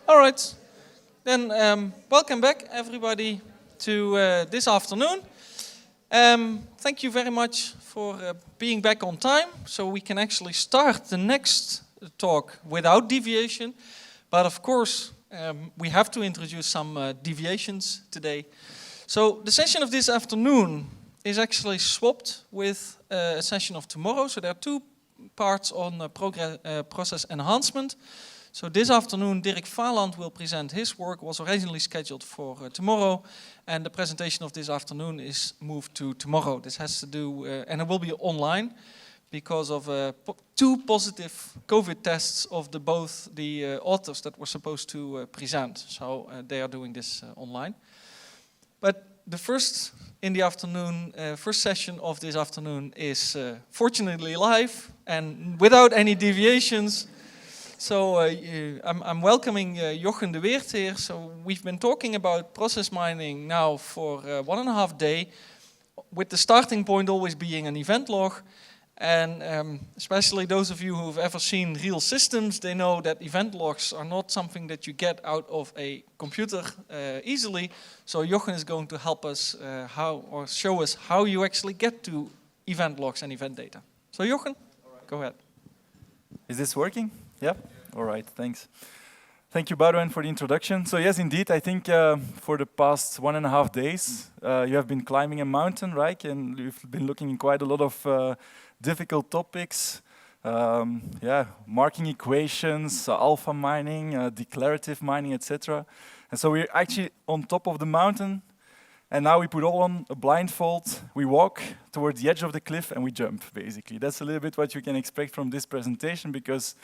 All right, then welcome back everybody to this afternoon. Thank you very much for being back on time, so we can actually start the next talk without deviation. But of course, we have to introduce some deviations today. So the session of this afternoon is actually swapped with a session of tomorrow. So there are two parts on process enhancement. So this afternoon, Dirk Valand will present his work, was originally scheduled for tomorrow, and the presentation of this afternoon is moved to tomorrow. This has to do, and it will be online, because of two positive COVID tests of both the authors that were supposed to present. So they are doing this online. But the first in the afternoon, first session of this afternoon is fortunately live and without any deviations. So I'm welcoming Jochen de Weert here. So we've been talking about process mining now for 1.5 days, with the starting point always being an event log. And especially those of you who've ever seen real systems, they know that event logs are not something that you get out of a computer easily. So Jochen is going to help us show us how you actually get to event logs and event data. So Jochen, go ahead. Is this working? Yeah? All right, thanks. Thank you, Barwen, for the introduction. So yes, indeed, I think for the past 1.5 days, you have been climbing a mountain, right? And you've been looking in quite a lot of difficult topics. Marking equations, alpha mining, declarative mining, etc. And so we're actually on top of the mountain, and now we put all on a blindfold, we walk towards the edge of the cliff and we jump, basically. That's a little bit what you can expect from this presentation, because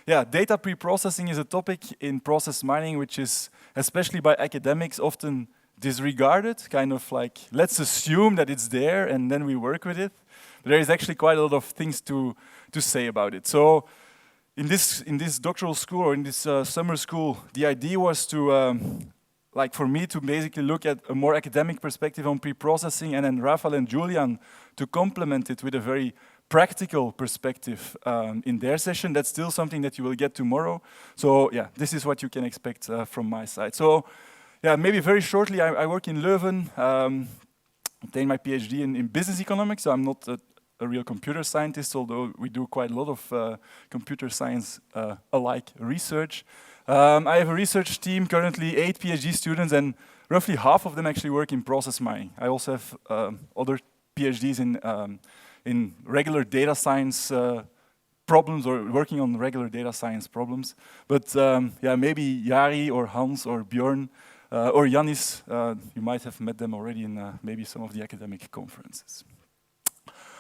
data pre-processing is a topic in process mining which is, especially by academics, often disregarded, kind of like, let's assume that it's there and then we work with it. But there is actually quite a lot of things to say about it. So in this doctoral school, or in this summer school, the idea was to, for me to basically look at a more academic perspective on pre-processing, and then Rafael and Julian to complement it with a very practical perspective in their session. That's still something that you will get tomorrow. So yeah, this is what you can expect from my side. So yeah, maybe very shortly, I work in Leuven, obtained my PhD in business economics. So I'm not a real computer scientist, although we do quite a lot of computer science alike research. I have a research team, currently 8 PhD students, and roughly half of them actually work in process mining. I also have other PhDs in regular data science problems, or working on regular data science problems. But maybe Jari or Hans or Björn or Yannis, you might have met them already in maybe some of the academic conferences.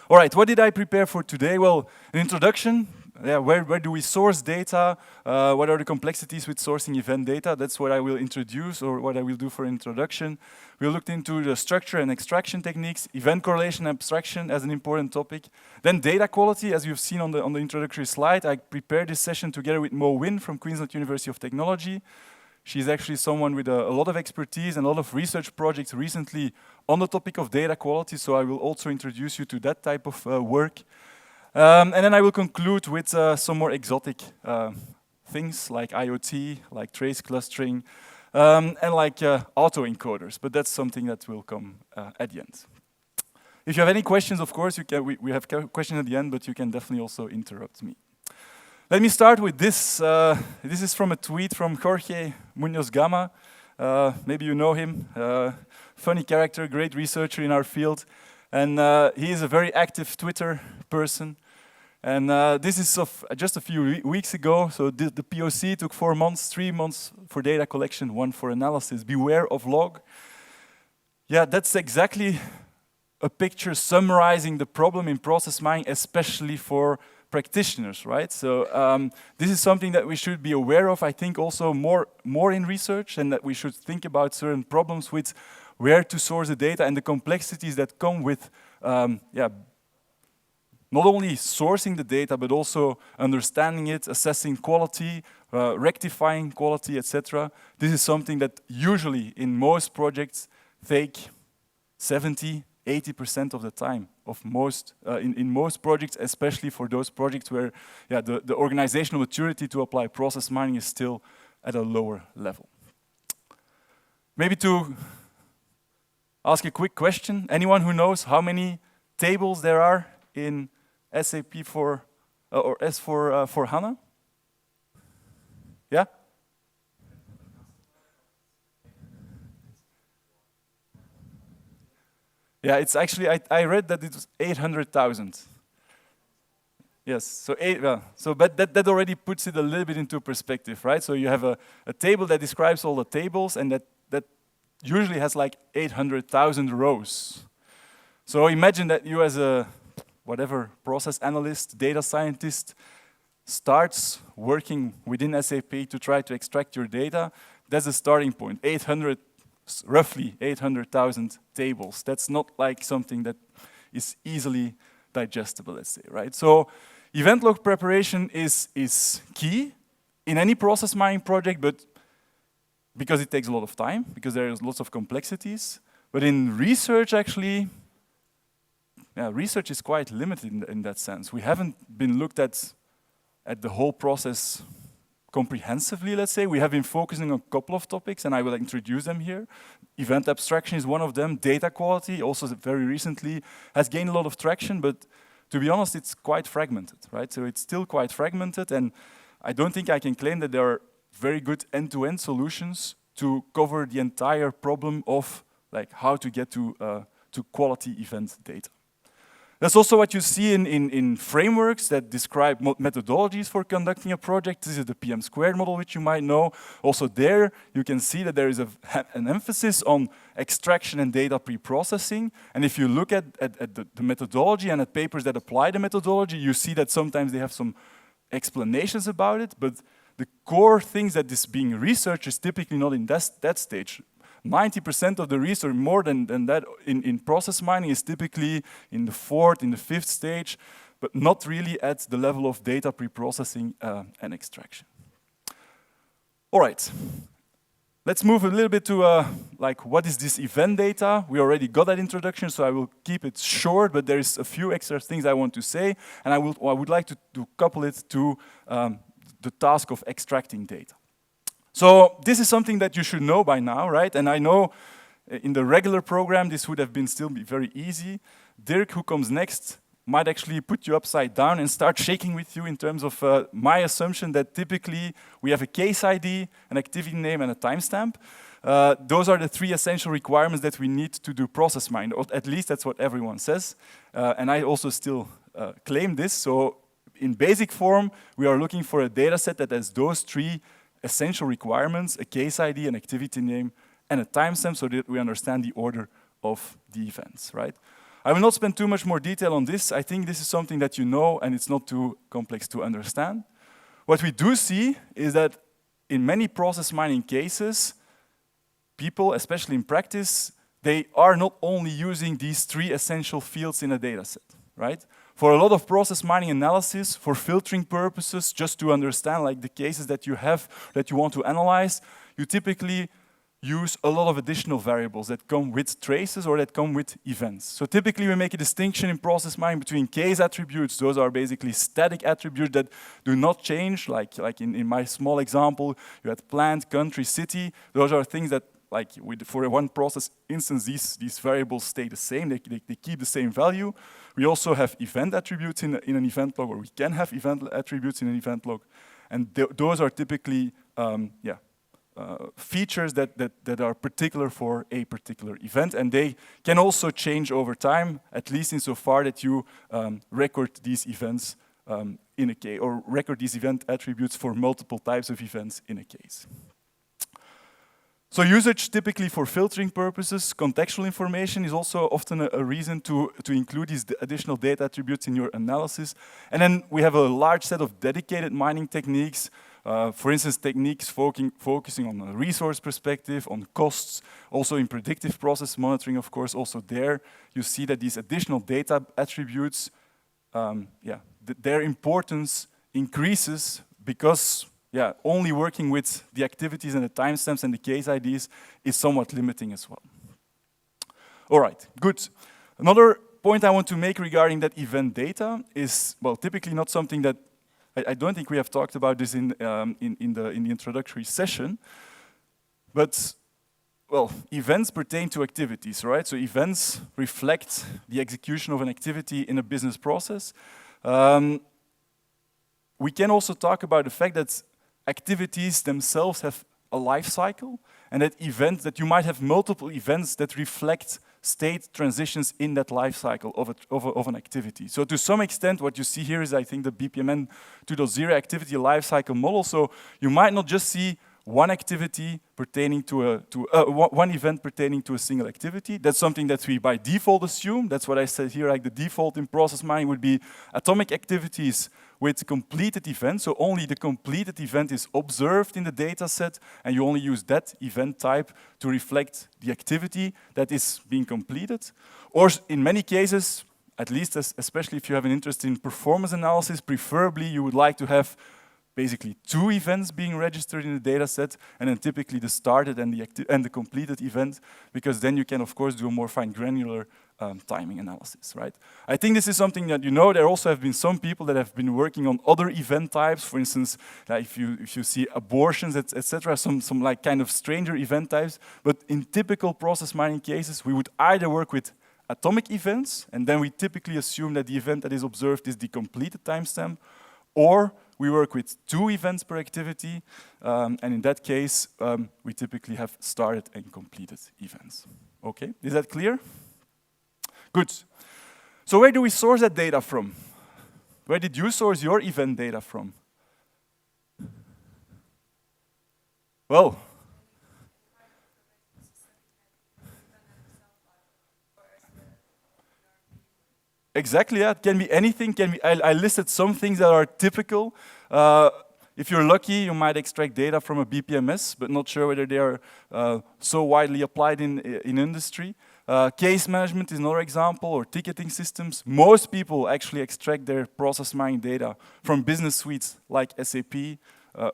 All right, what did I prepare for today? Well, an introduction. Where do we source data? What are the complexities with sourcing event data? That's what I will introduce, or what I will do for introduction. We looked into the structure and extraction techniques, event correlation abstraction as an important topic. Then data quality, as you've seen on the introductory slide. I prepared this session together with Mo Win from Queensland University of Technology. She's actually someone with a lot of expertise and a lot of research projects recently on the topic of data quality, so I will also introduce you to that type of work. And then I will conclude with some more exotic things like IoT, like trace clustering, and like autoencoders, but that's something that will come at the end. If you have any questions, of course, we have questions at the end, but you can definitely also interrupt me. Let me start with this. This is from a tweet from Jorge Munoz Gama. Maybe you know him. Funny character, great researcher in our field. And he is a very active Twitter person. And this is of just a few weeks ago. So the POC took 4 months, 3 months for data collection, 1 for analysis. Beware of log. Yeah, that's exactly a picture summarizing the problem in process mining, especially for practitioners, right? So this is something that we should be aware of, I think, also more in research, and that we should think about certain problems with where to source the data and the complexities that come with not only sourcing the data, but also understanding it, assessing quality, rectifying quality, etc. This is something that usually in most projects take 70–80% of the time of most in most projects, especially for those projects where the organizational maturity to apply process mining is still at a lower level. Maybe to ask a quick question, anyone who knows how many tables there are in SAP for or S4 for HANA? Yeah? Yeah, it's actually, I read that it was 800,000. Yes, so but that already puts it a little bit into perspective, right? So you have a table that describes all the tables, and that usually has like 800,000 rows. So imagine that you as a, whatever, process analyst, data scientist, starts working within SAP to try to extract your data. That's the starting point, roughly 800,000 tables. That's not like something that is easily digestible, let's say, right? So event log preparation is key in any process mining project, but because it takes a lot of time, because there's lots of complexities. But in research, actually, research is quite limited in that sense. We haven't been looked at the whole process comprehensively, let's say. We have been focusing on a couple of topics, and I will introduce them here. Event abstraction is one of them. Data quality, also very recently, has gained a lot of traction, but to be honest, it's quite fragmented, right? So it's still quite fragmented, and I don't think I can claim that there are very good end-to-end solutions to cover the entire problem of like how to get to quality event data. That's also what you see in frameworks that describe methodologies for conducting a project. This is the PM² model, which you might know. Also there, you can see that there is an emphasis on extraction and data pre-processing. And if you look at the methodology and at papers that apply the methodology, you see that sometimes they have some explanations about it, but the core things that is being researched is typically not in that stage. 90% of the research, more than that, in process mining is typically in the fourth, in the fifth stage, but not really at the level of data pre-processing and extraction. All right, let's move a little bit to like what is this event data? We already got that introduction, so I will keep it short, but there is a few extra things I want to say, and I would like to couple it to the task of extracting data. So this is something that you should know by now, right? And I know in the regular program this would have been still be very easy. Dirk, who comes next, might actually put you upside down and start shaking with you in terms of my assumption that typically we have a case ID, an activity name, and a timestamp. Those are the three essential requirements that we need to do process mining, or at least that's what everyone says. And I also still claim this. So in basic form, we are looking for a data set that has those three essential requirements: a case ID, an activity name, and a timestamp, so that we understand the order of the events, right? I will not spend too much more detail on this. I think this is something that you know, and it's not too complex to understand. What we do see is that in many process mining cases, people, especially in practice, they are not only using these three essential fields in a data set, right? For a lot of process mining analysis, for filtering purposes, just to understand like the cases that you have, that you want to analyze, you typically use a lot of additional variables that come with traces or that come with events. So typically we make a distinction in process mining between case attributes. Those are basically static attributes that do not change, like in my small example, you had plant, country, city. Those are things that, like for one process instance, these variables stay the same, they keep the same value. We also have event attributes in an event log, or we can have event attributes in an event log. And those are typically features that are particular for a particular event, and they can also change over time, at least insofar that you record these events in a case, or record these event attributes for multiple types of events in a case. So usage typically for filtering purposes, contextual information is also often a reason to include these additional data attributes in your analysis. And then we have a large set of dedicated mining techniques. For instance, techniques focusing on a resource perspective, on costs, also in predictive process monitoring, of course, also there you see that these additional data attributes, their importance increases because only working with the activities and the timestamps and the case IDs is somewhat limiting as well. All right, good. Another point I want to make regarding that event data is, well, typically not something that I don't think we have talked about this in the introductory session, but well, events pertain to activities, right? So events reflect the execution of an activity in a business process. We can also talk about the fact that activities themselves have a life cycle, and that you might have multiple events that reflect state transitions in that life cycle of an activity. So to some extent, what you see here is, I think, the BPMN 2.0 activity life cycle model. So you might not just see one activity pertaining to one event pertaining to a single activity. That's something that we by default assume. That's what I said here, like the default in process mining would be atomic activities with completed events. So only the completed event is observed in the data set, and you only use that event type to reflect the activity that is being completed. Or in many cases, at least especially if you have an interest in performance analysis, preferably you would like to have basically two events being registered in the data set, and then typically the started and the completed event, because then you can, of course, do a more fine granular timing analysis, right? I think this is something that you know. There also have been some people that have been working on other event types. For instance, if you see abortions, etc., some like kind of stranger event types. But in typical process mining cases, we would either work with atomic events, and then we typically assume that the event that is observed is the completed timestamp, or we work with two events per activity, and in that case, we typically have started and completed events. Okay, is that clear? Good. So where do we source that data from? Where did you source your event data from? Well, exactly, yeah. It can be anything. I listed some things that are typical. If you're lucky, you might extract data from a BPMS, but not sure whether they are so widely applied in industry. Case management is another example, or ticketing systems. Most people actually extract their process mining data from business suites like SAP,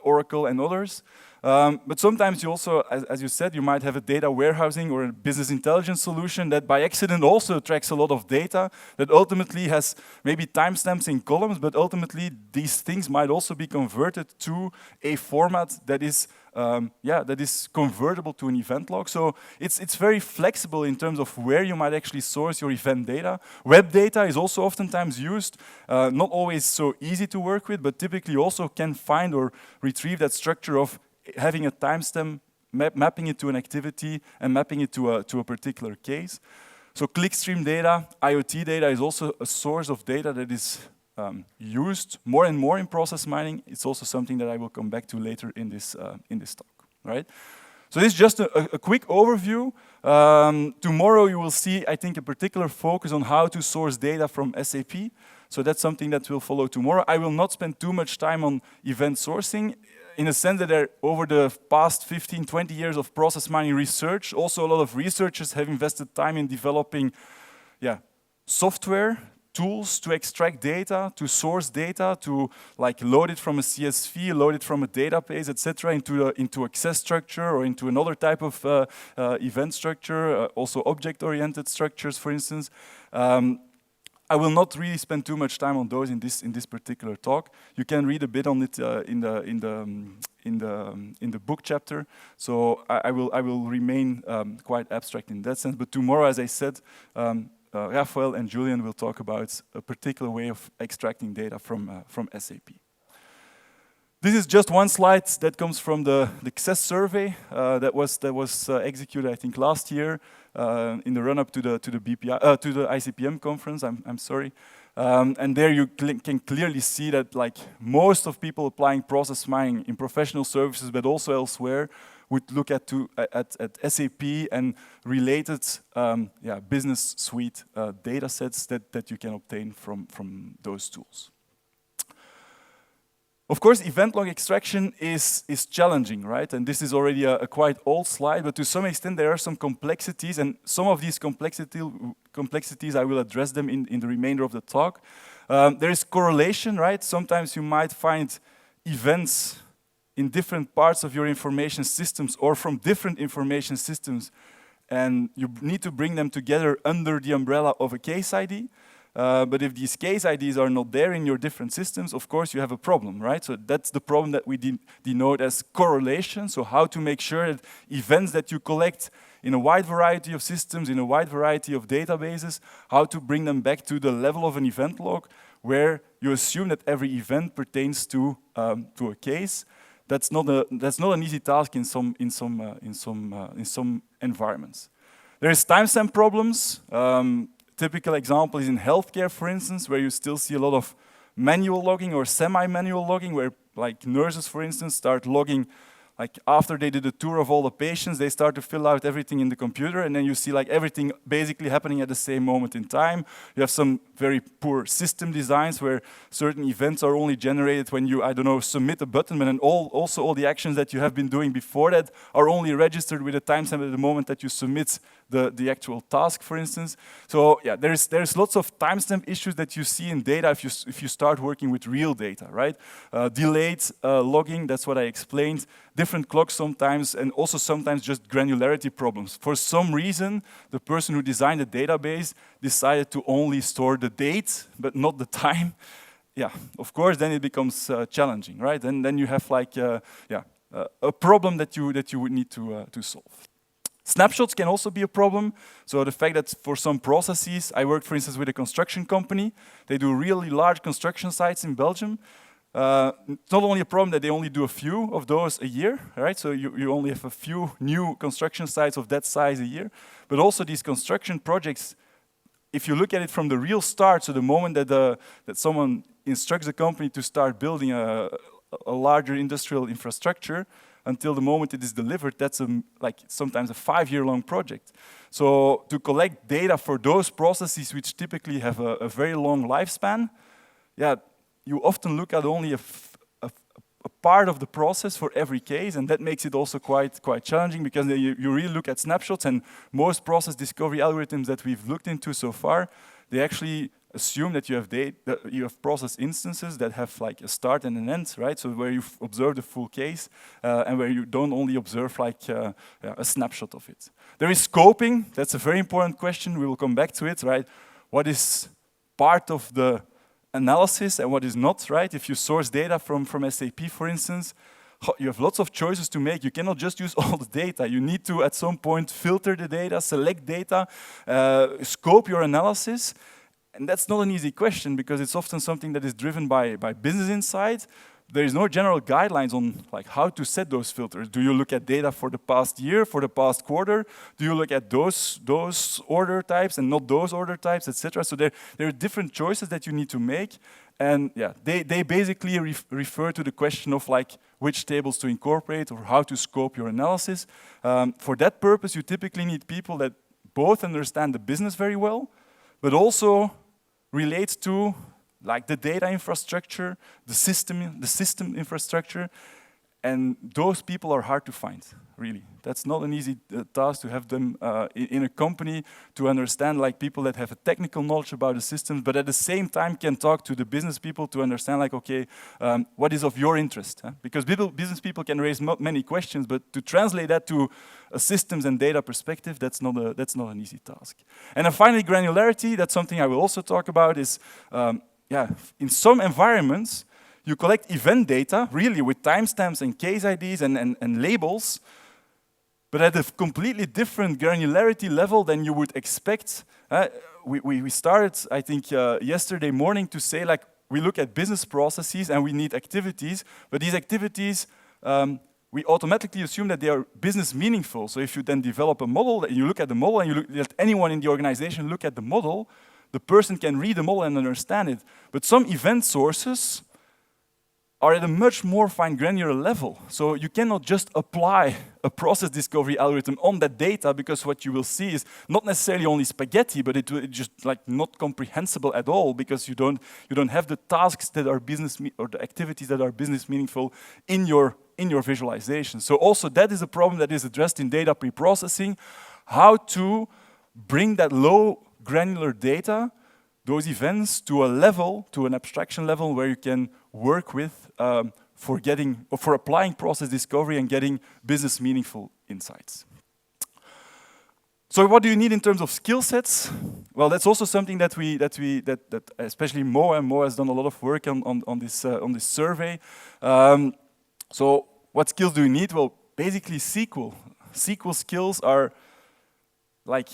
Oracle, and others. But sometimes you also, as you said, you might have a data warehousing or a business intelligence solution that by accident also tracks a lot of data that ultimately has maybe timestamps in columns, but ultimately these things might also be converted to a format that is that is convertible to an event log. So it's very flexible in terms of where you might actually source your event data. Web data is also oftentimes used, not always so easy to work with, but typically also can find or retrieve that structure of having a timestamp, mapping it to an activity, and mapping it to a particular case. So clickstream data, IoT data is also a source of data that is used more and more in process mining. It's also something that I will come back to later in this talk, right? So this is just a quick overview. Tomorrow you will see, I think, a particular focus on how to source data from SAP. So that's something that will follow tomorrow. I will not spend too much time on event sourcing, in a sense that over the past 15, 20 years of process mining research, also a lot of researchers have invested time in developing software, tools to extract data, to source data, to like load it from a CSV, load it from a database, etc., into access structure or into another type of event structure, also object-oriented structures, for instance. I will not really spend too much time on those in this particular talk. You can read a bit on it in the book chapter. So I will remain quite abstract in that sense. But tomorrow, as I said, Raphael and Julian will talk about a particular way of extracting data from SAP. This is just one slide that comes from the CSS survey that was executed, I think, last year in the run-up to the ICPM conference. I'm sorry, and there you can clearly see that like most of people applying process mining in professional services, but also elsewhere, would look at SAP and related business suite data sets that you can obtain from those tools. Of course, event log extraction is challenging, right? And this is already a quite old slide, but to some extent there are some complexities, and some of these complexities I will address them in the remainder of the talk. There is correlation, right? Sometimes you might find events in different parts of your information systems or from different information systems, and you need to bring them together under the umbrella of a case ID. But if these case IDs are not there in your different systems, of course you have a problem, right? So that's the problem that we denote as correlation. So how to make sure that events that you collect in a wide variety of systems, in a wide variety of databases, how to bring them back to the level of an event log where you assume that every event pertains to a case. That's not an easy task in some environments. There's timestamp problems. Typical example is in healthcare, for instance, where you still see a lot of manual logging or semi-manual logging, where like nurses, for instance, start logging like after they did a tour of all the patients, they start to fill out everything in the computer, and then you see like everything basically happening at the same moment in time. You have some very poor system designs where certain events are only generated when you, I don't know, submit a button, and then also all the actions that you have been doing before that are only registered with a timestamp at the moment that you submit the actual task, for instance. So yeah, there's lots of timestamp issues that you see in data if you start working with real data, right? Delayed logging, that's what I explained. Different clocks sometimes, and also sometimes just granularity problems. For some reason, the person who designed the database decided to only store the date, but not the time. Yeah, of course, then it becomes challenging, right? And then you have like, a problem that you would need to solve. Snapshots can also be a problem. So the fact that for some processes, I work, for instance, with a construction company. They do really large construction sites in Belgium. It's not only a problem that they only do a few of those a year, right? So you only have a few new construction sites of that size a year. But also these construction projects, if you look at it from the real start, so the moment that someone instructs a company to start building a larger industrial infrastructure, until the moment it is delivered, that's like sometimes a 5-year-long project. So to collect data for those processes which typically have a very long lifespan, yeah, you often look at only a part of the process for every case, and that makes it also quite challenging, because you really look at snapshots, and most process discovery algorithms that we've looked into so far, they actually assume that you have process instances that have like a start and an end, right? So where you observe the full case, and where you don't only observe like a snapshot of it. There is scoping. That's a very important question. We will come back to it, right? What is part of the analysis and what is not, right? If you source data from SAP, for instance, you have lots of choices to make. You cannot just use all the data. You need to, at some point, filter the data, select data, scope your analysis. And that's not an easy question, because it's often something that is driven by business insight. There is no general guidelines on like how to set those filters. Do you look at data for the past year, for the past quarter? Do you look at those order types and not those order types, etc.? So there are different choices that you need to make. And yeah, they basically refer to the question of like which tables to incorporate or how to scope your analysis. For that purpose, you typically need people that both understand the business very well, but also relate to like the data infrastructure, the system infrastructure, and those people are hard to find, really. That's not an easy task to have them in a company, to understand like people that have a technical knowledge about the systems, but at the same time can talk to the business people to understand like, okay, what is of your interest? Huh? Because business people can raise many questions, but to translate that to a systems and data perspective, that's not an easy task. And then finally, granularity, that's something I will also talk about, is in some environments, you collect event data, really with timestamps and case IDs and labels, but at a completely different granularity level than you would expect. We started, I think, yesterday morning to say, like, we look at business processes and we need activities, but these activities, we automatically assume that they are business meaningful. So if you then develop a model, and you look at the model, and you let anyone in the organization look at the model, the person can read the model and understand it. But some event sources are at a much more fine granular level. So you cannot just apply a process discovery algorithm on that data, because what you will see is not necessarily only spaghetti, but it's just like not comprehensible at all, because you don't have the tasks that are business or the activities that are business meaningful in your visualization. So also that is a problem that is addressed in data preprocessing, how to bring that low granular data, those events, to a level, to an abstraction level where you can work with for applying process discovery and getting business meaningful insights. So what do you need in terms of skill sets? Well, that's also something that especially Mo, and Mo has done a lot of work on this survey. So what skills do you need? Well, basically SQL. SQL skills are like,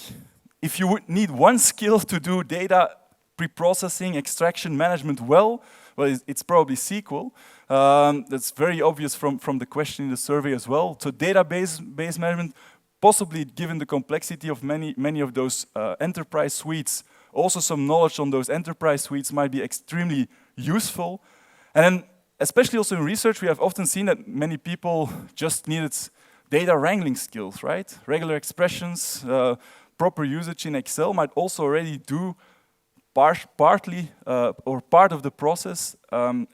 if you would need one skill to do data preprocessing, extraction, management well, it's probably SQL. That's very obvious from the question in the survey as well. So database management, possibly given the complexity of many of those enterprise suites, also some knowledge on those enterprise suites might be extremely useful. And then, especially also in research, we have often seen that many people just needed data wrangling skills, right? Regular expressions, proper usage in Excel might also already do partly or part of the process.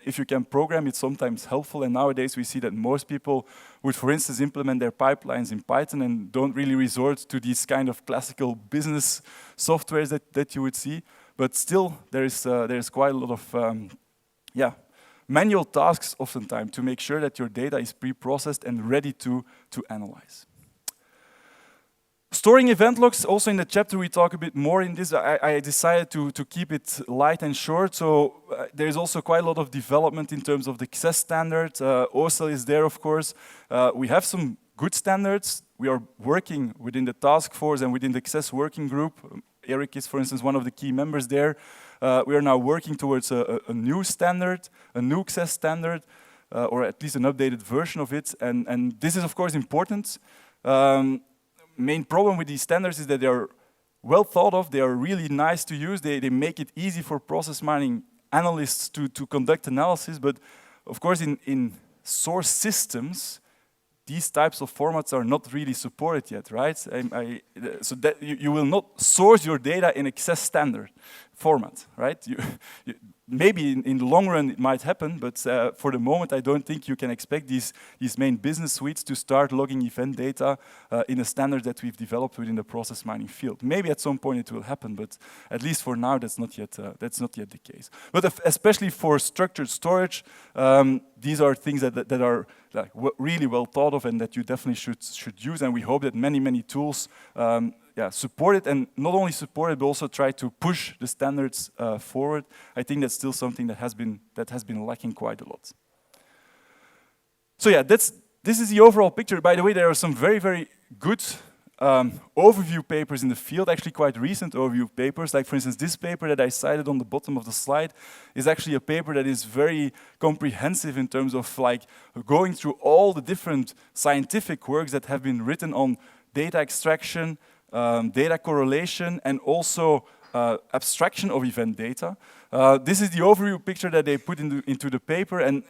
If you can program, it's sometimes helpful, and nowadays we see that most people would, for instance, implement their pipelines in Python and don't really resort to these kind of classical business softwares that you would see. But still, there is quite a lot of manual tasks oftentimes to make sure that your data is pre-processed and ready to analyze. Storing event logs, also in the chapter we talk a bit more in this. I decided to keep it light and short, so there's also quite a lot of development in terms of the access standard. OSL is there, of course. We have some good standards. We are working within the task force and within the access working group. Eric is, for instance, one of the key members there. We are now working towards a new standard, a new access standard, or at least an updated version of it. And this is, of course, important. Main problem with these standards is that they are well thought of, they are really nice to use, they make it easy for process mining analysts to conduct analysis, but of course in source systems, these types of formats are not really supported yet, right? So that you will not source your data in access standard format, right? Maybe in the long run it might happen, but for the moment I don't think you can expect these main business suites to start logging event data in a standard that we've developed within the process mining field. Maybe at some point it will happen, but at least for now that's not yet the case. But especially for structured storage, these are things that are like really well thought of and that you definitely should use, and we hope that many tools support it, and not only support it, but also try to push the standards forward. I think that's still something that has been lacking quite a lot. So yeah, this is the overall picture. By the way, there are some very good overview papers in the field, actually quite recent overview papers. Like for instance, this paper that I cited on the bottom of the slide is actually a paper that is very comprehensive in terms of like going through all the different scientific works that have been written on data extraction, data correlation, and also abstraction of event data. This is the overview picture that they put into the paper, and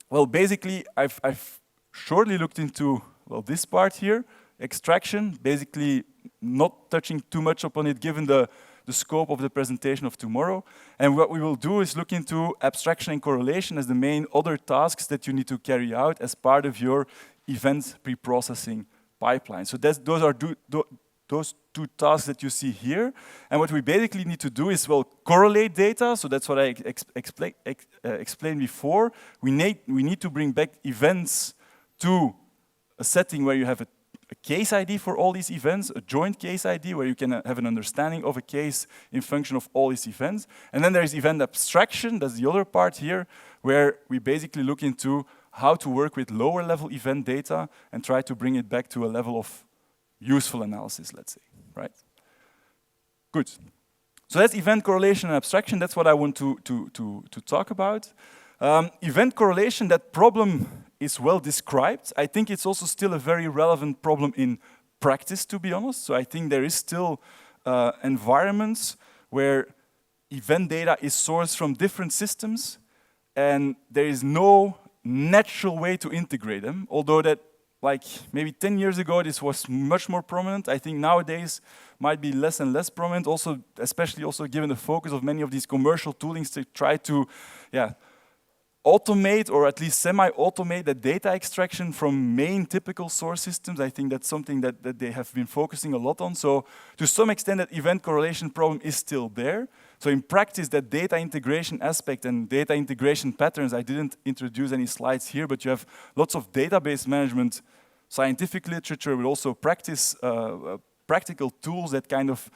well, basically, I've shortly looked into this part here, extraction. Basically, not touching too much upon it, given the scope of the presentation of tomorrow. And what we will do is look into abstraction and correlation as the main other tasks that you need to carry out as part of your event pre-processing pipeline. So those are those two tasks that you see here. And what we basically need to do is, correlate data. So that's what I explained before. We need to bring back events to a setting where you have a case ID for all these events, a joint case ID where you can have an understanding of a case in function of all these events. And then there is event abstraction, that's the other part here, where we basically look into how to work with lower level event data and try to bring it back to a level of useful analysis, let's say, right? Good. So that's event correlation and abstraction. That's what I want to talk about. Event correlation, that problem is well described. I think it's also still a very relevant problem in practice, to be honest. So I think there is still environments where event data is sourced from different systems and there is no natural way to integrate them, although that like maybe 10 years ago this was much more prominent. I think nowadays might be less and less prominent, also, especially also given the focus of many of these commercial toolings to try to automate or at least semi-automate the data extraction from main typical source systems. I think that's something that they have been focusing a lot on. So to some extent that event correlation problem is still there. So in practice, that data integration aspect and data integration patterns, I didn't introduce any slides here, but you have lots of database management, scientific literature, but also practice practical tools that kind of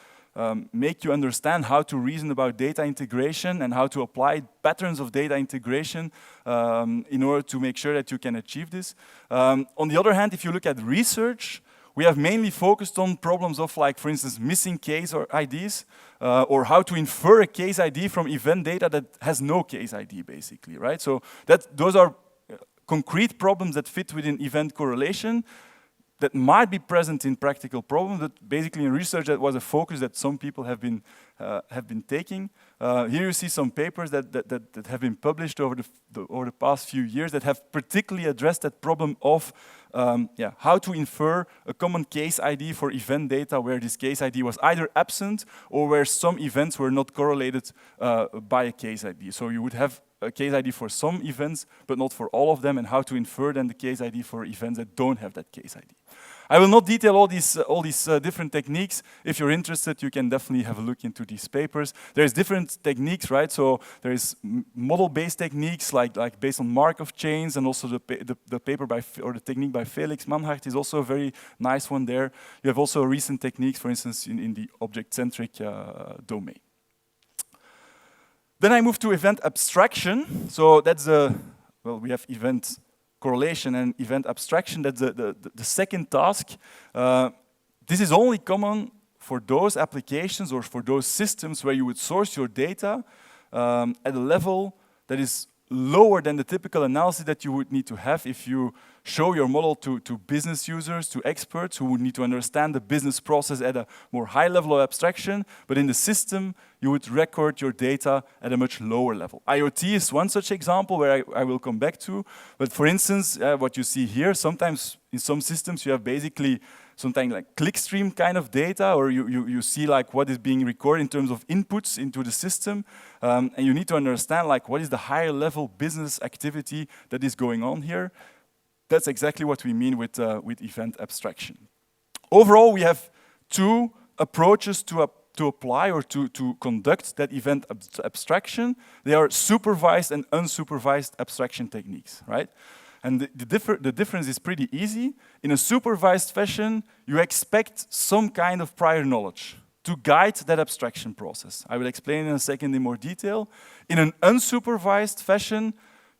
make you understand how to reason about data integration and how to apply patterns of data integration in order to make sure that you can achieve this. On the other hand, if you look at research, we have mainly focused on problems of, like, for instance, missing case or IDs, or how to infer a case ID from event data that has no case ID, basically, right? So those are concrete problems that fit within event correlation that might be present in practical problems, but basically in research that was a focus that some people have been taking. Here you see some papers that have been published over the past few years that have particularly addressed that problem of how to infer a common case ID for event data where this case ID was either absent or where some events were not correlated by a case ID. So you would have a case ID for some events, but not for all of them, and how to infer then the case ID for events that don't have that case ID. I will not detail all these different techniques. If you're interested, you can definitely have a look into these papers. There's different techniques, right? So there is model-based techniques, like based on Markov chains, and also the paper or the technique by Felix Manhart is also a very nice one there. You have also recent techniques, for instance, in the object-centric domain. Then I move to event abstraction. So that's we have event correlation and event abstraction. That's the second task. This is only common for those applications or for those systems where you would source your data at a level that is lower than the typical analysis that you would need to have if you show your model to business users, to experts who would need to understand the business process at a more high level of abstraction. But in the system, you would record your data at a much lower level. IoT is one such example where I will come back to. But for instance, what you see here, sometimes in some systems you have basically something like clickstream kind of data, or you see like what is being recorded in terms of inputs into the system, and you need to understand like what is the higher level business activity that is going on here. That's exactly what we mean with event abstraction. Overall, we have two approaches to apply or to conduct that event abstraction. They are supervised and unsupervised abstraction techniques, right? And the difference is pretty easy. In a supervised fashion, you expect some kind of prior knowledge to guide that abstraction process. I will explain in a second in more detail. In an unsupervised fashion,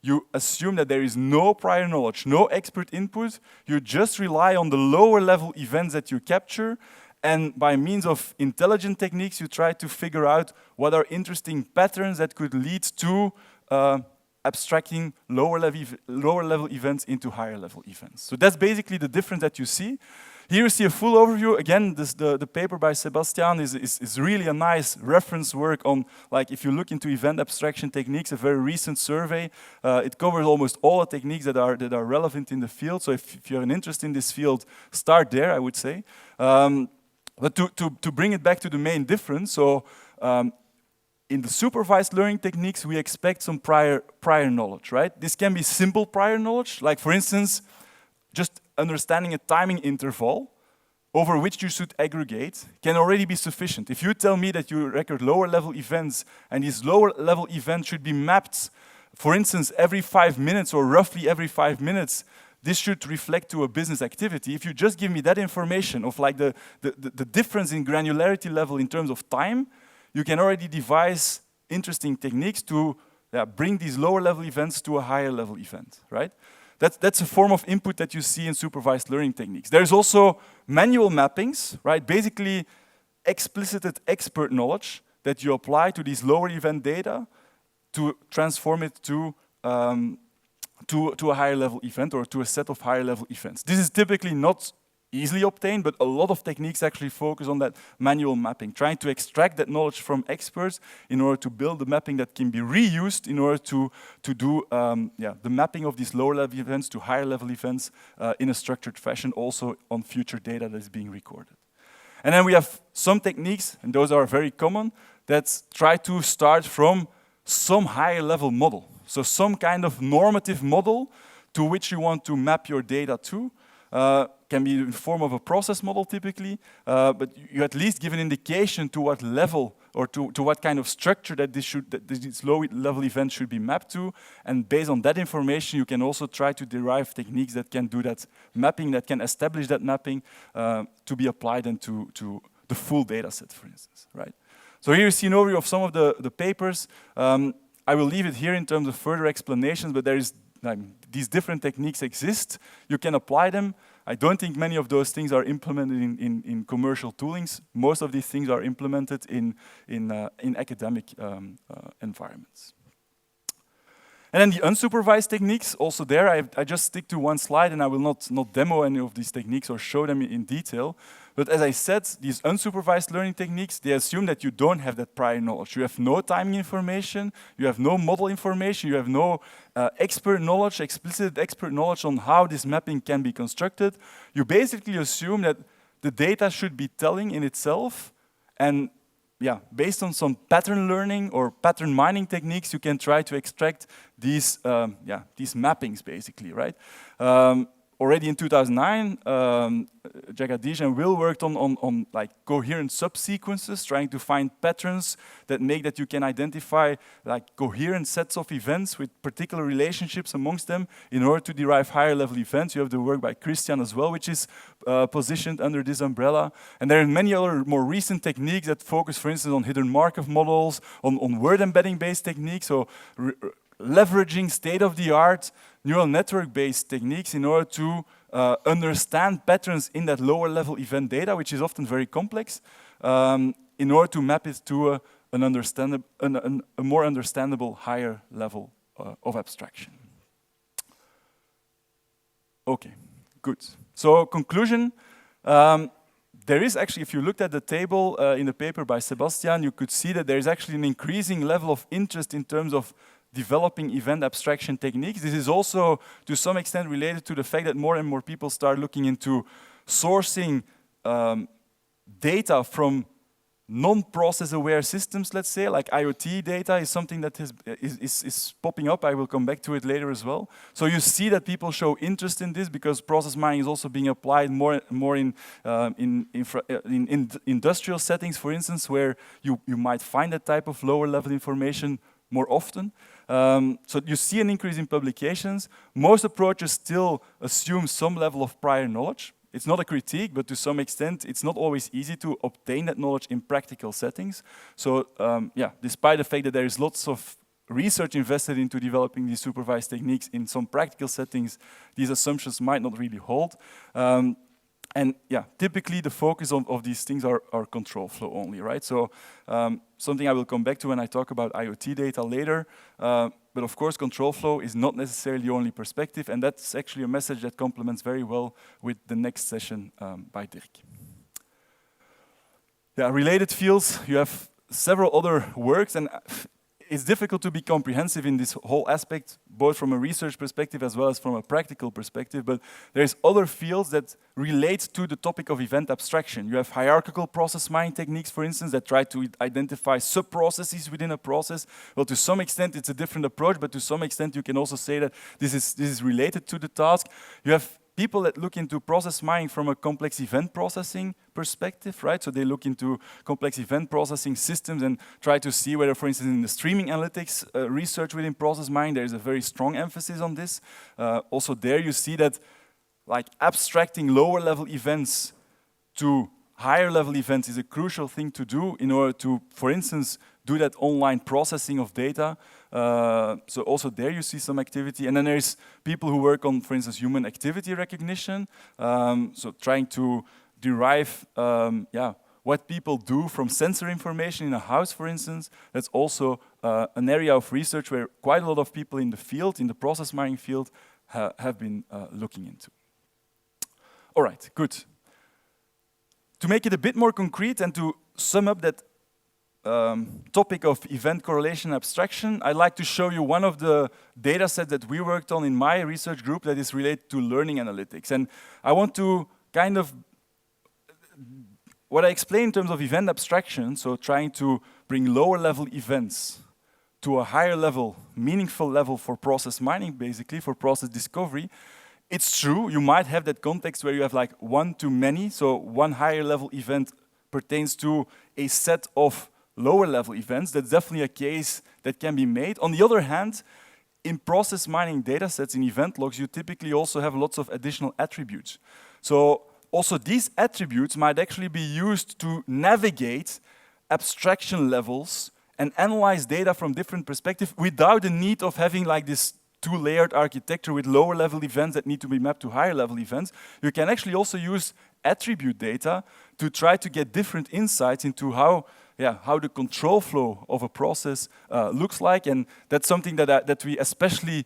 you assume that there is no prior knowledge, no expert input. You just rely on the lower level events that you capture, and by means of intelligent techniques, you try to figure out what are interesting patterns that could lead to abstracting lower level events into higher level events. So that's basically the difference that you see. Here you see a full overview. Again, the paper by Sebastian is really a nice reference work on, like, if you look into event abstraction techniques, a very recent survey. It covers almost all the techniques that are relevant in the field. So if you have an interest in this field, start there, I would say. But to bring it back to the main difference, so in the supervised learning techniques, we expect some prior knowledge, right? This can be simple prior knowledge, like for instance, just understanding a timing interval over which you should aggregate can already be sufficient. If you tell me that you record lower level events and these lower level events should be mapped, for instance, every 5 minutes or roughly every 5 minutes, this should reflect to a business activity. If you just give me that information of like the difference in granularity level in terms of time, you can already devise interesting techniques to bring these lower level events to a higher level event, right? That's a form of input that you see in supervised learning techniques. There's also manual mappings, right? Basically explicited expert knowledge that you apply to these lower event data to transform it to a higher level event or to a set of higher level events. This is typically not easily obtained, but a lot of techniques actually focus on that manual mapping, trying to extract that knowledge from experts in order to build a mapping that can be reused in order to do the mapping of these lower level events to higher level events in a structured fashion, also on future data that is being recorded. And then we have some techniques, and those are very common, that try to start from some higher level model. So some kind of normative model to which you want to map your data to. Can be in the form of a process model typically, but you at least give an indication to what level or to what kind of structure that this low-level event should be mapped to. And based on that information, you can also try to derive techniques that can do that mapping, that can establish that mapping to be applied into the full data set, for instance, right? So here you see an overview of some of the papers. I will leave it here in terms of further explanations, but there is these different techniques exist. You can apply them. I don't think many of those things are implemented in commercial toolings. Most of these things are implemented in academic environments. And then the unsupervised techniques, also there, I just stick to one slide and I will not demo any of these techniques or show them in detail. But as I said, these unsupervised learning techniques, they assume that you don't have that prior knowledge. You have no timing information, you have no model information, you have no expert knowledge, explicit expert knowledge on how this mapping can be constructed. You basically assume that the data should be telling in itself, and yeah, based on some pattern learning or pattern mining techniques, you can try to extract these mappings, basically, right? Already in 2009, Jagadish and Will worked on like coherent subsequences, trying to find patterns that make that you can identify like coherent sets of events with particular relationships amongst them in order to derive higher level events. You have the work by Christian as well, which is positioned under this umbrella. And there are many other more recent techniques that focus, for instance, on hidden Markov models, on word embedding based techniques, so leveraging state-of-the-art neural network-based techniques in order to understand patterns in that lower-level event data, which is often very complex, in order to map it to a more understandable higher level of abstraction. Okay, good. So conclusion, there is actually, if you looked at the table in the paper by Sebastian, you could see that there is actually an increasing level of interest in terms of developing event abstraction techniques. This is also, to some extent, related to the fact that more and more people start looking into sourcing data from non-process aware systems, let's say, like IoT data is something that is popping up. I will come back to it later as well. So you see that people show interest in this because process mining is also being applied more in industrial settings, for instance, where you might find that type of lower level information more often. So you see an increase in publications. Most approaches still assume some level of prior knowledge. It's not a critique, but to some extent, it's not always easy to obtain that knowledge in practical settings. So despite the fact that there is lots of research invested into developing these supervised techniques in some practical settings, these assumptions might not really hold. And yeah, typically the focus of these things are control flow only, right? So something I will come back to when I talk about IoT data later. But of course, control flow is not necessarily the only perspective, and that's actually a message that complements very well with the next session by Dirk. Yeah, related fields, you have several other works, and it's difficult to be comprehensive in this whole aspect, both from a research perspective as well as from a practical perspective, but there's other fields that relate to the topic of event abstraction. You have hierarchical process mining techniques, for instance, that try to identify sub-processes within a process. Well, to some extent, it's a different approach, but to some extent, you can also say that this is related to the task. You have people that look into process mining from a complex event processing perspective, right? So they look into complex event processing systems and try to see whether, for instance, in the streaming analytics research within process mining, there is a very strong emphasis on this. Also there you see that like abstracting lower level events to higher level events is a crucial thing to do in order to, for instance, do that online processing of data. So also there you see some activity. And then there's people who work on, for instance, human activity recognition. So trying to derive what people do from sensor information in a house, for instance. That's also an area of research where quite a lot of people in the field, in the process mining field, have been looking into. All right, good. To make it a bit more concrete and to sum up that topic of event correlation abstraction, I'd like to show you one of the data sets that we worked on in my research group that is related to learning analytics. And I want to kind of, what I explained in terms of event abstraction, so trying to bring lower level events to a higher level, meaningful level for process mining, basically, for process discovery. It's true, you might have that context where you have like one to many, so one higher level event pertains to a set of lower level events, that's definitely a case that can be made. On the other hand, in process mining datasets, in event logs, you typically also have lots of additional attributes. So also these attributes might actually be used to navigate abstraction levels and analyze data from different perspectives without the need of having like this two-layered architecture with lower level events that need to be mapped to higher level events. You can actually also use attribute data to try to get different insights into how the control flow of a process looks like, and that's something that we especially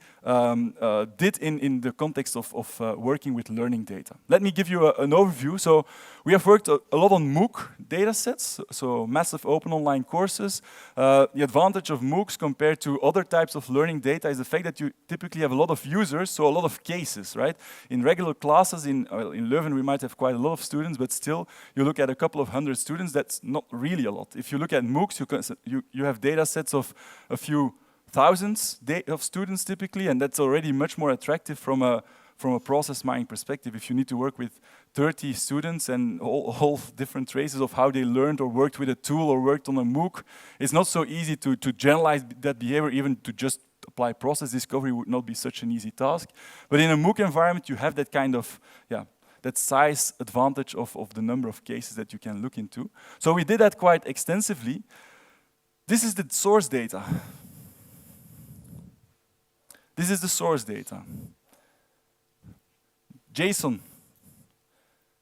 did in the context of working with learning data. Let me give you an overview. So we have worked a lot on MOOC data sets, so massive open online courses. The advantage of MOOCs compared to other types of learning data is the fact that you typically have a lot of users, so a lot of cases, right? In regular classes, in Leuven, we might have quite a lot of students, but still, you look at a couple of hundred students, that's not really a lot. If you look at MOOCs, you have data sets of a few thousands of students typically, and that's already much more attractive from a process mining perspective. If you need to work with 30 students and all different traces of how they learned or worked with a tool or worked on a MOOC, it's not so easy to generalize that behavior. Even to just apply process discovery would not be such an easy task. But in a MOOC environment, you have that kind of, that size advantage of the number of cases that you can look into. So we did that quite extensively. This is the source data. This is the source data. JSON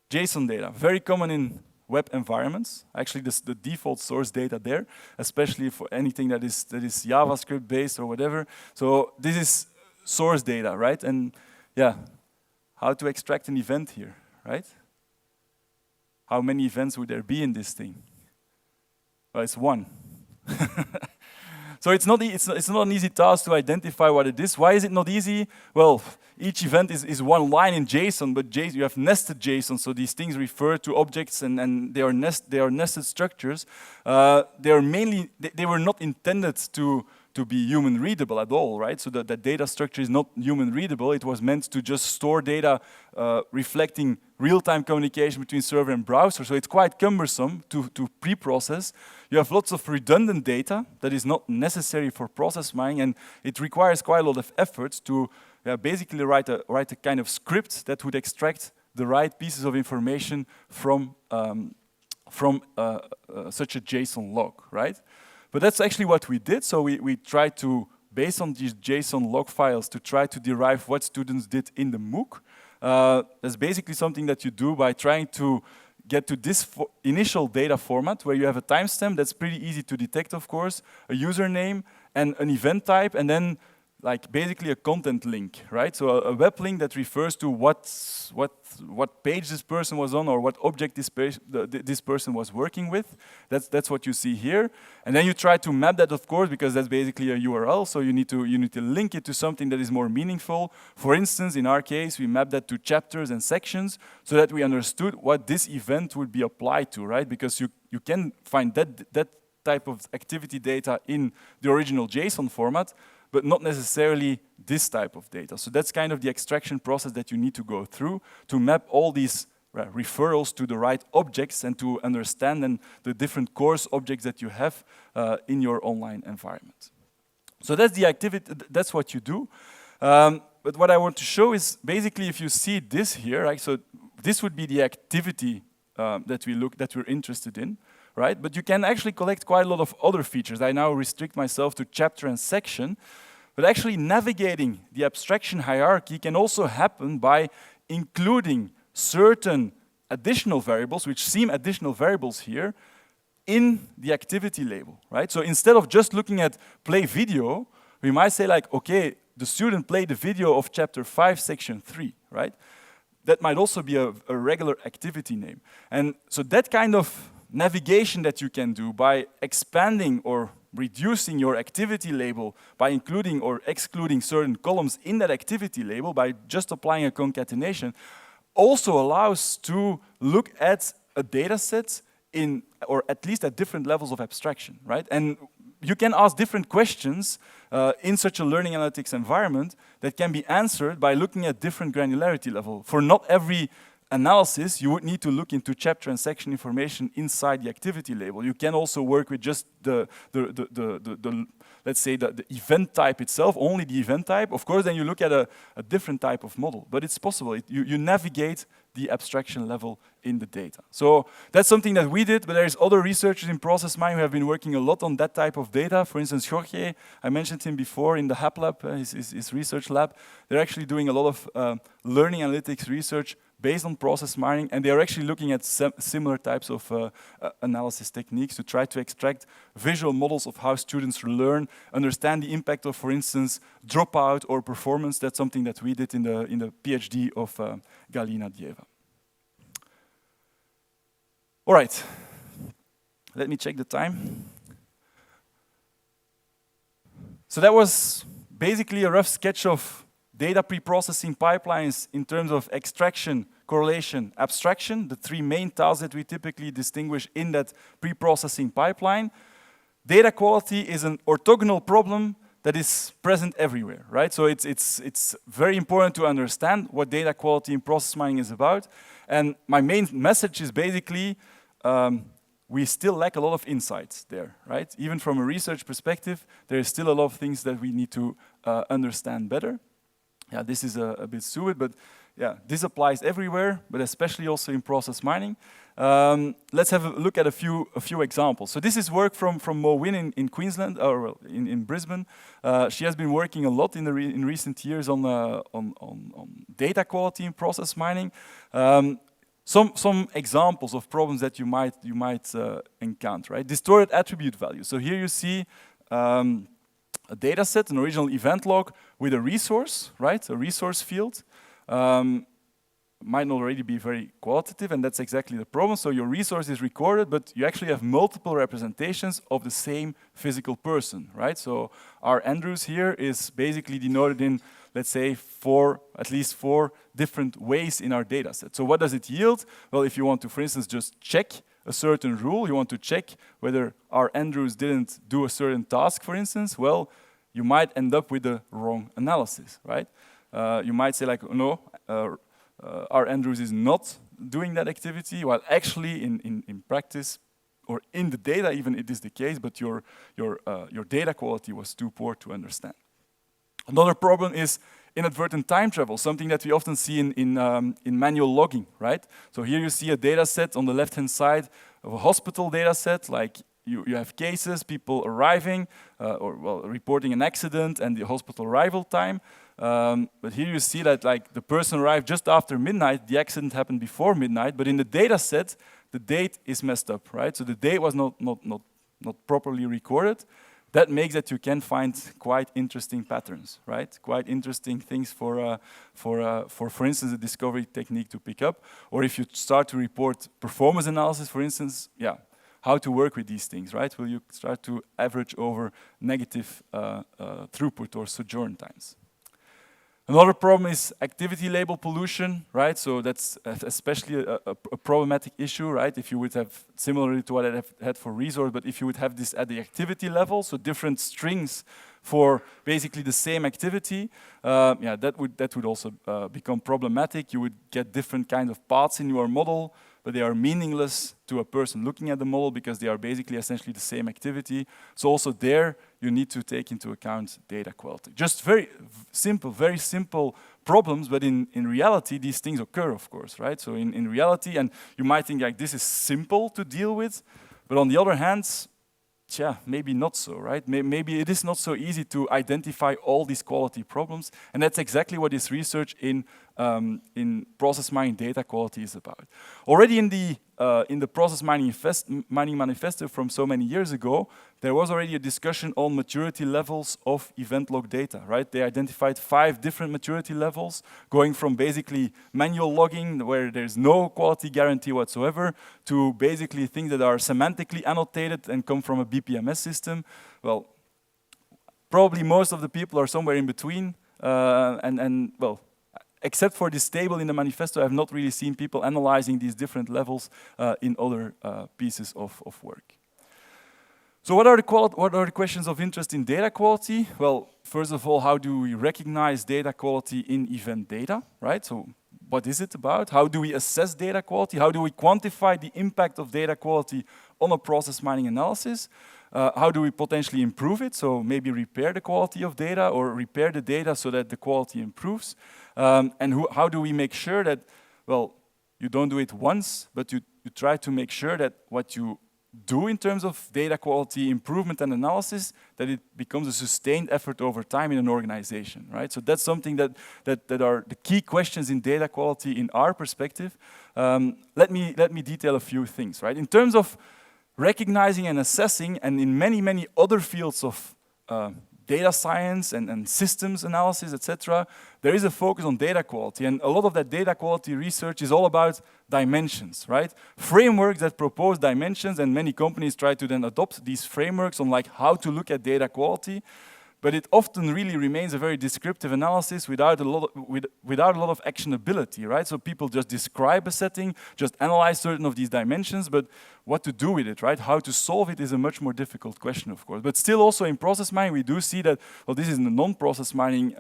data, very common in web environments. Actually, this the default source data there, especially for anything that is JavaScript based or whatever. So this is source data, right? And how to extract an event here, right? How many events would there be in this thing? Well, it's one. So it's not an easy task to identify what it is. Why is it not easy? Well, each event is one line in JSON, but you have nested JSON, so these things refer to objects and they are nested structures. They were not intended to be human readable at all, right? So that data structure is not human readable. It was meant to just store data reflecting real-time communication between server and browser. So it's quite cumbersome to pre-process. You have lots of redundant data that is not necessary for process mining, and it requires quite a lot of effort to basically write a kind of script that would extract the right pieces of information from such a JSON log, right? But that's actually what we did. So we tried to, based on these JSON log files, to try to derive what students did in the MOOC. That's basically something that you do by trying to get to this initial data format where you have a timestamp that's pretty easy to detect, of course, a username and an event type, and then like basically a content link, right? So a web link that refers to what page this person was on or what object this person was working with. That's what you see here. And then you try to map that, of course, because that's basically a URL. So you need to link it to something that is more meaningful. For instance, in our case, we mapped that to chapters and sections so that we understood what this event would be applied to, right? Because you can find that type of activity data in the original JSON format, but not necessarily this type of data. So that's kind of the extraction process that you need to go through to map all these referrals to the right objects and to understand then the different course objects that you have in your online environment. So that's the activity, that's what you do. But what I want to show is basically if you see this here, right, so this would be the activity that we're interested in. Right? But you can actually collect quite a lot of other features. I now restrict myself to chapter and section, but actually navigating the abstraction hierarchy can also happen by including certain additional variables, which seem additional variables here, in the activity label, right? So instead of just looking at play video, we might say like, okay, the student played the video of chapter 5, section 3, right? That might also be a regular activity name. And so that kind of navigation that you can do by expanding or reducing your activity label by including or excluding certain columns in that activity label by just applying a concatenation also allows to look at a data set in, or at least at different levels of abstraction, right? And you can ask different questions in such a learning analytics environment that can be answered by looking at different granularity level. For not every analysis, you would need to look into chapter and section information inside the activity label. You can also work with just let's say the event type itself, only the event type. Of course, then you look at a different type of model, but it's possible. You navigate the abstraction level in the data. So that's something that we did, but there's other researchers in process mining who have been working a lot on that type of data. For instance, Jorge, I mentioned him before in the HAP lab, his research lab. They're actually doing a lot of learning analytics research based on process mining, and they are actually looking at similar types of analysis techniques to try to extract visual models of how students learn, understand the impact of, for instance, dropout or performance. That's something that we did in the PhD of Galina Dieva. All right, let me check the time. So that was basically a rough sketch of data pre-processing pipelines in terms of extraction, correlation, abstraction, the three main tasks that we typically distinguish in that pre-processing pipeline. Data quality is an orthogonal problem that is present everywhere, right? So it's very important to understand what data quality in process mining is about. And my main message is basically we still lack a lot of insights there, right? Even from a research perspective, there is still a lot of things that we need to understand better. Yeah, this is a bit stupid, but yeah, this applies everywhere, but especially also in process mining. Let's have a look at a few examples. So this is work from Mo Win in Queensland, or well, in Brisbane. She has been working a lot in recent years on data quality in process mining. Some examples of problems that you might encounter, right? Distorted attribute value. So here you see a data set, an original event log with a resource, right? A resource field. Might not already be very qualitative, and that's exactly the problem. So your resource is recorded, but you actually have multiple representations of the same physical person, right? So our Andrews here is basically denoted in, let's say, at least four different ways in our data set. So what does it yield? Well, if you want to, for instance, just check a certain rule, you want to check whether our Andrews didn't do a certain task, for instance, well, you might end up with the wrong analysis, right? You might say like, no, our Andrews is not doing that activity, while actually in practice, or in the data even it is the case, but your data quality was too poor to understand. Another problem is inadvertent time travel, something that we often see in manual logging, right? So here you see a data set on the left-hand side of a hospital data set, like you have cases, people arriving, or well, reporting an accident and the hospital arrival time. But here you see that like the person arrived just after midnight, the accident happened before midnight, but in the data set, the date is messed up, right? So the date was not properly recorded. That makes that you can find quite interesting patterns, right? Quite interesting things for instance, a discovery technique to pick up. Or if you start to report performance analysis, for instance, yeah, how to work with these things, right? Will you start to average over negative throughput or sojourn times? Another problem is activity label pollution, right? So that's especially a problematic issue, right? If you would have, similarly to what I have had for resource, but if you would have this at the activity level, so different strings for basically the same activity, yeah, that would also become problematic. You would get different kind of paths in your model, but they are meaningless to a person looking at the model because they are basically essentially the same activity. So also there, you need to take into account data quality. Just very simple problems, but in reality, these things occur, of course, right? So in reality, and you might think like this is simple to deal with, but on the other hand, yeah, maybe not so, right? Maybe it is not so easy to identify all these quality problems, and that's exactly what this research in process mining data quality is about. Already in the process mining manifesto from so many years ago, there was already a discussion on maturity levels of event log data, right? They identified 5 different maturity levels, going from basically manual logging, where there's no quality guarantee whatsoever, to basically things that are semantically annotated and come from a BPMS system. Well, probably most of the people are somewhere in between, and well, except for this table in the manifesto, I have not really seen people analyzing these different levels in other pieces of work. So what are the questions of interest in data quality? Well, first of all, how do we recognize data quality in event data, right? So what is it about? How do we assess data quality? How do we quantify the impact of data quality on a process mining analysis? How do we potentially improve it? So maybe repair the quality of data or repair the data so that the quality improves. And how do we make sure that, well, you don't do it once, but you try to make sure that what you do in terms of data quality improvement and analysis, that it becomes a sustained effort over time in an organization, right? So that's something that are the key questions in data quality in our perspective. Let me detail a few things, right? In terms of recognizing and assessing, and in many other fields of data science and systems analysis, etc., there is a focus on data quality, and a lot of that data quality research is all about dimensions, right? Frameworks that propose dimensions, and many companies try to then adopt these frameworks on like how to look at data quality, but it often really remains a very descriptive analysis without a lot of actionability, right? So people just describe a setting, just analyze certain of these dimensions, but what to do with it, right? How to solve it is a much more difficult question, of course. But still also in process mining, we do see that, well, this is a non-process mining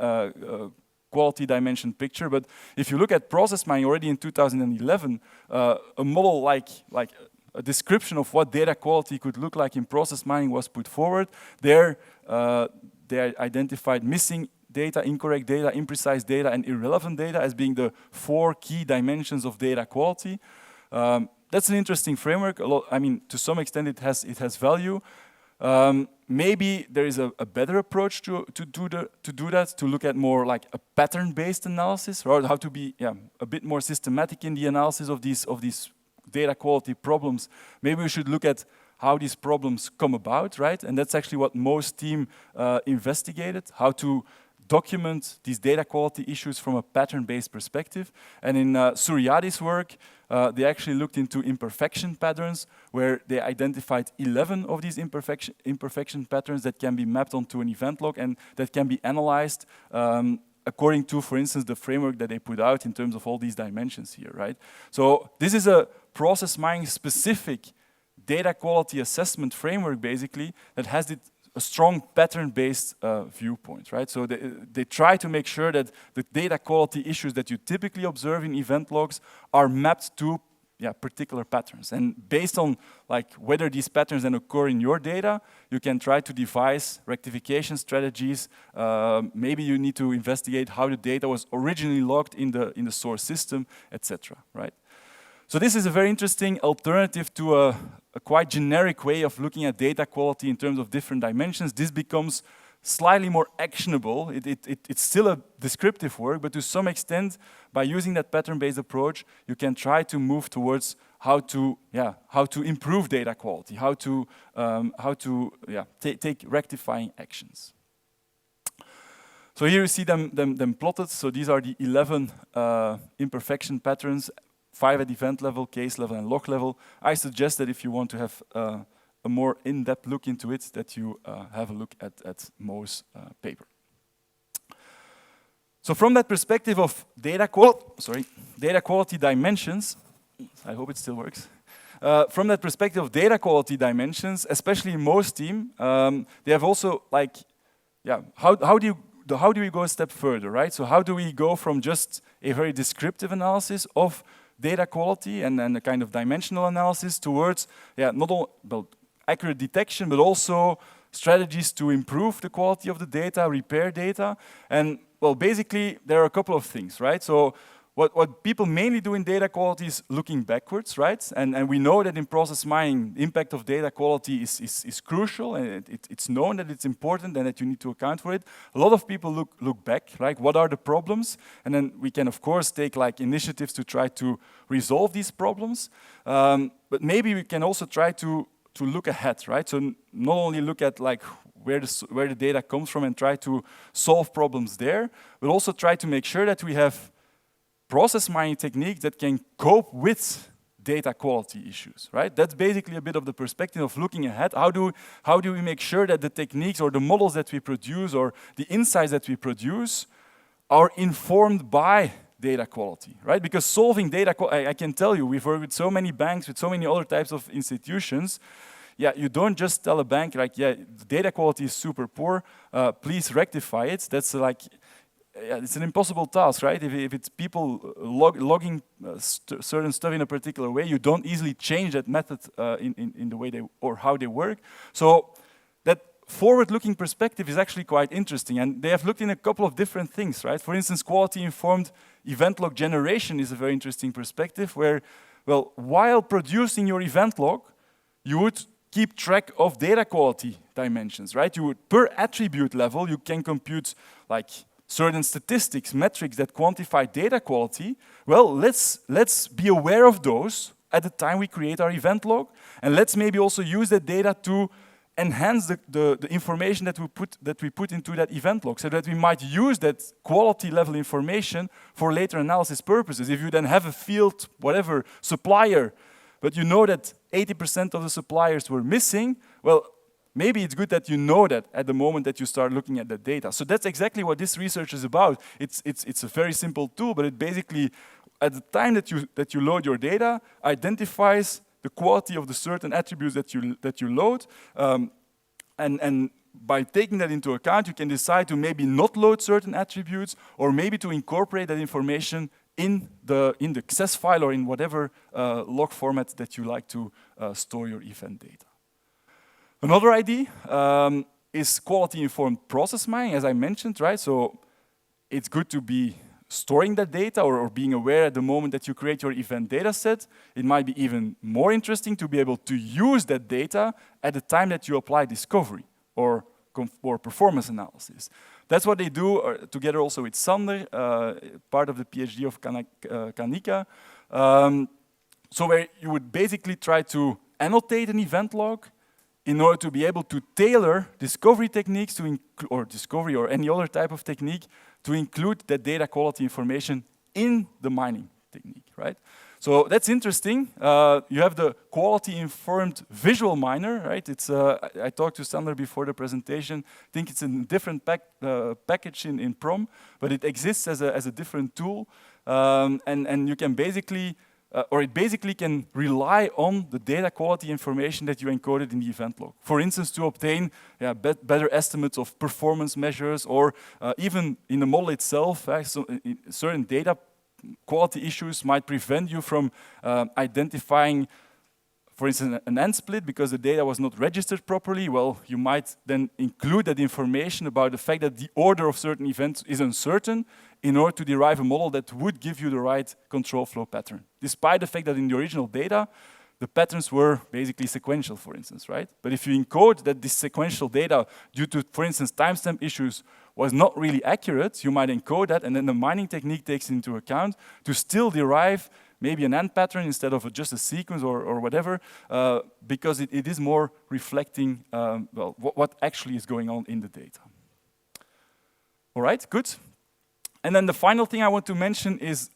quality dimension picture, but if you look at process mining already in 2011, a model like a description of what data quality could look like in process mining was put forward. There, they identified missing data, incorrect data, imprecise data, and irrelevant data as being the 4 key dimensions of data quality. That's an interesting framework. I mean, to some extent, it has value. Maybe there is a better approach to do that, to look at more like a pattern-based analysis, or how to be a bit more systematic in the analysis of these data quality problems. Maybe we should look at how these problems come about, right? And that's actually what most team investigated, how to document these data quality issues from a pattern-based perspective. And in Suryadi's work, they actually looked into imperfection patterns, where they identified 11 of these imperfection patterns that can be mapped onto an event log and that can be analyzed according to, for instance, the framework that they put out in terms of all these dimensions here, right? So this is a process mining specific data quality assessment framework, basically, that has a strong pattern-based viewpoint, right? So they try to make sure that the data quality issues that you typically observe in event logs are mapped to particular patterns. And based on like whether these patterns then occur in your data, you can try to devise rectification strategies. Maybe you need to investigate how the data was originally logged in the source system, etc., right? So this is a very interesting alternative to a quite generic way of looking at data quality in terms of different dimensions. This becomes slightly more actionable. It's still a descriptive work, but to some extent, by using that pattern-based approach, you can try to move towards how to improve data quality, how to take rectifying actions. So here you see them plotted. So these are the 11 imperfection patterns, 5 at event level, case level, and log level. I suggest that if you want to have a more in-depth look into it, that you have a look at Mo's paper. So from that perspective of data quality dimensions, I hope it still works. From that perspective of data quality dimensions, especially in Mo's team, they have also how do we go a step further, right? So how do we go from just a very descriptive analysis of data quality and a kind of dimensional analysis towards not only accurate detection, but also strategies to improve the quality of the data, repair data. And well, basically, there are a couple of things, right? So what people mainly do in data quality is looking backwards, right? And we know that in process mining, the impact of data quality is crucial, and it's known that it's important and that you need to account for it. A lot of people look back, right? What are the problems? And then we can, of course, take like initiatives to try to resolve these problems. But maybe we can also try to look ahead, right? So not only look at like where the data comes from and try to solve problems there, but also try to make sure that we have process mining techniques that can cope with data quality issues, right? That's basically a bit of the perspective of looking ahead. How do we make sure that the techniques or the models that we produce or the insights that we produce are informed by data quality, right? Because solving data quality, I can tell you, we've worked with so many banks, with so many other types of institutions. You don't just tell a bank like, the data quality is super poor, please rectify it. That's like, yeah, it's an impossible task, right? If it's people logging certain stuff in a particular way, you don't easily change that method in the way they or how they work. So that forward-looking perspective is actually quite interesting, and they have looked in a couple of different things, right? For instance, quality-informed event log generation is a very interesting perspective where, well, while producing your event log, you would keep track of data quality dimensions, right? You would, per attribute level, you can compute like certain statistics, metrics that quantify data quality. Well, let's be aware of those at the time we create our event log, and let's maybe also use that data to enhance the information that we put into that event log, so that we might use that quality level information for later analysis purposes. If you then have a field, whatever, supplier, but you know that 80% of the suppliers were missing, well, maybe it's good that you know that at the moment that you start looking at the data. So that's exactly what this research is about. It's a very simple tool, but it basically, at the time that you load your data, identifies the quality of the certain attributes that you load, and by taking that into account, you can decide to maybe not load certain attributes, or maybe to incorporate that information in the access file or in whatever log format that you like to store your event data. Another idea is quality-informed process mining, as I mentioned, right? So it's good to be storing that data or being aware at the moment that you create your event data set. It might be even more interesting to be able to use that data at the time that you apply discovery or performance analysis. That's what they do together also with Sander, part of the PhD of Kanika. So where you would basically try to annotate an event log in order to be able to tailor discovery techniques or discovery or any other type of technique to include that data quality information in the mining technique, right? So that's interesting. You have the quality-informed visual miner, right? It's I talked to Sander before the presentation. I think it's in a different package in Prom, but it exists as a different tool, and you can basically, it basically can rely on the data quality information that you encoded in the event log. For instance, to obtain better estimates of performance measures, or even in the model itself, certain data quality issues might prevent you from identifying, for instance, an end split because the data was not registered properly. Well, you might then include that information about the fact that the order of certain events is uncertain in order to derive a model that would give you the right control flow pattern, despite the fact that in the original data, the patterns were basically sequential, for instance, right? But if you encode that this sequential data, due to, for instance, timestamp issues, was not really accurate, you might encode that, and then the mining technique takes into account to still derive maybe an end pattern instead of just a sequence or whatever, because it is more reflecting well, what actually is going on in the data. All right, good. And then the final thing I want to mention is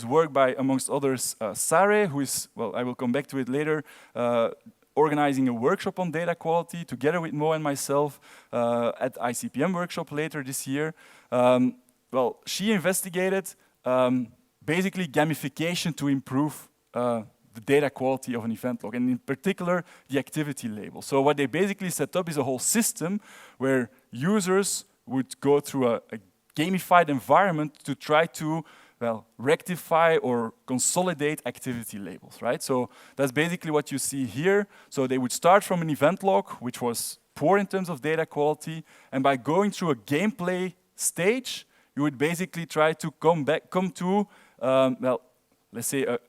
work by, amongst others, Sare, who is, well, I will come back to it later, organizing a workshop on data quality together with Mo and myself at ICPM workshop later this year. Well, she investigated basically gamification to improve the data quality of an event log, and in particular, the activity label. So what they basically set up is a whole system where users would go through a gamified environment to try to, well, rectify or consolidate activity labels, right? So that's basically what you see here. So they would start from an event log, which was poor in terms of data quality, and by going through a gameplay stage, you would basically try to come to, well, let's say a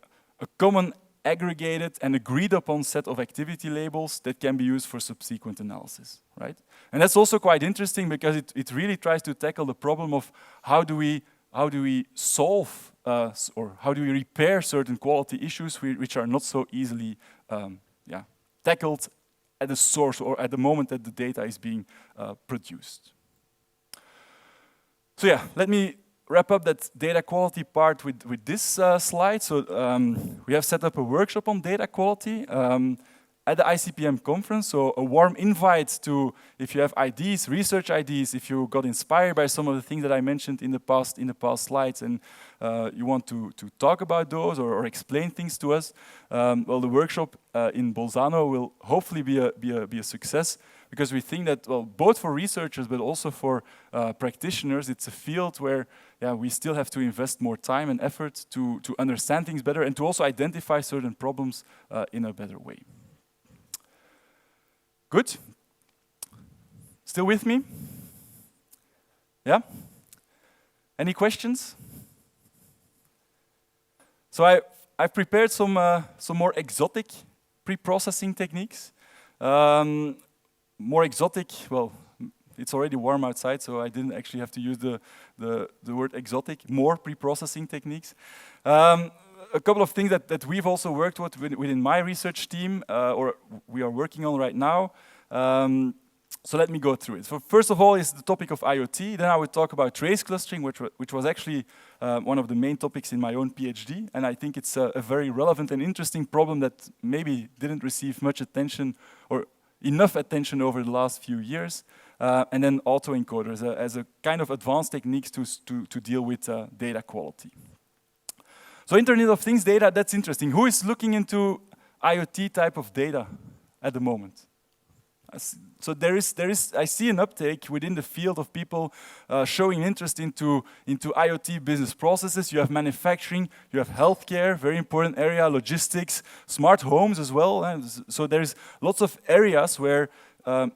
common aggregated and agreed upon set of activity labels that can be used for subsequent analysis, right? And that's also quite interesting because it really tries to tackle the problem of how do we solve or how do we repair certain quality issues which are not so easily tackled at the source or at the moment that the data is being produced. So yeah, let me wrap up that data quality part with this slide. So we have set up a workshop on data quality. at the ICPM conference, so a warm invite to, if you have ideas, research ideas, if you got inspired by some of the things that I mentioned in the past slides, and you want to talk about those or explain things to us, well, the workshop in Bolzano will hopefully be a success, because we think that, well, both for researchers but also for practitioners, it's a field where we still have to invest more time and effort to understand things better and to also identify certain problems in a better way. Good? Still with me? Yeah? Any questions? So I've prepared some more exotic pre-processing techniques. More exotic, well, it's already warm outside, so I didn't actually have to use the word exotic. More pre-processing techniques. A couple of things that we've also worked with within my research team, or we are working on right now. So let me go through it. So first of all is the topic of IoT. Then I would talk about trace clustering, which was actually one of the main topics in my own PhD. And I think it's a very relevant and interesting problem that maybe didn't receive much attention or enough attention over the last few years. And then autoencoders as a kind of advanced techniques to deal with data quality. So Internet of Things data, that's interesting. Who is looking into IoT type of data at the moment? So I see an uptake within the field of people showing interest into IoT business processes. You have manufacturing, you have healthcare, very important area, logistics, smart homes as well. So there's lots of areas where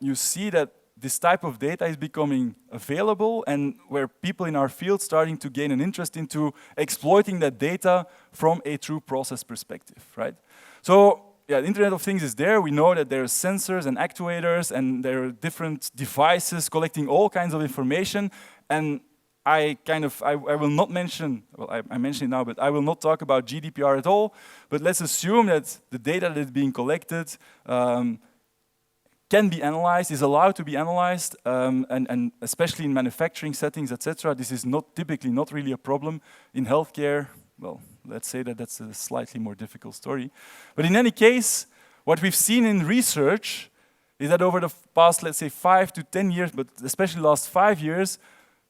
you see that this type of data is becoming available and where people in our field starting to gain an interest into exploiting that data from a true process perspective, right? So yeah, the Internet of Things is there. We know that there are sensors and actuators and there are different devices collecting all kinds of information. And I will not mention, well, I mentioned it now, but I will not talk about GDPR at all. But let's assume that the data that is being collected can be analyzed, is allowed to be analyzed, and especially in manufacturing settings, etc. This is typically not really a problem. In healthcare, well, let's say that that's a slightly more difficult story. But in any case, what we've seen in research is that over the past, let's say, 5 to 10 years, but especially the last 5 years,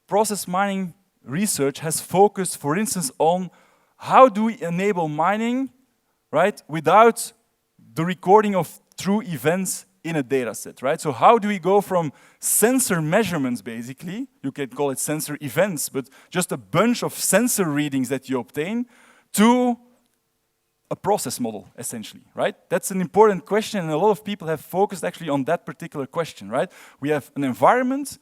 process mining research has focused, for instance, on how do we enable mining, right, without the recording of true events in a data set, right? So how do we go from sensor measurements, basically, you can call it sensor events, but just a bunch of sensor readings that you obtain, to a process model, essentially, right? That's an important question, and a lot of people have focused actually on that particular question, right? We have an environment,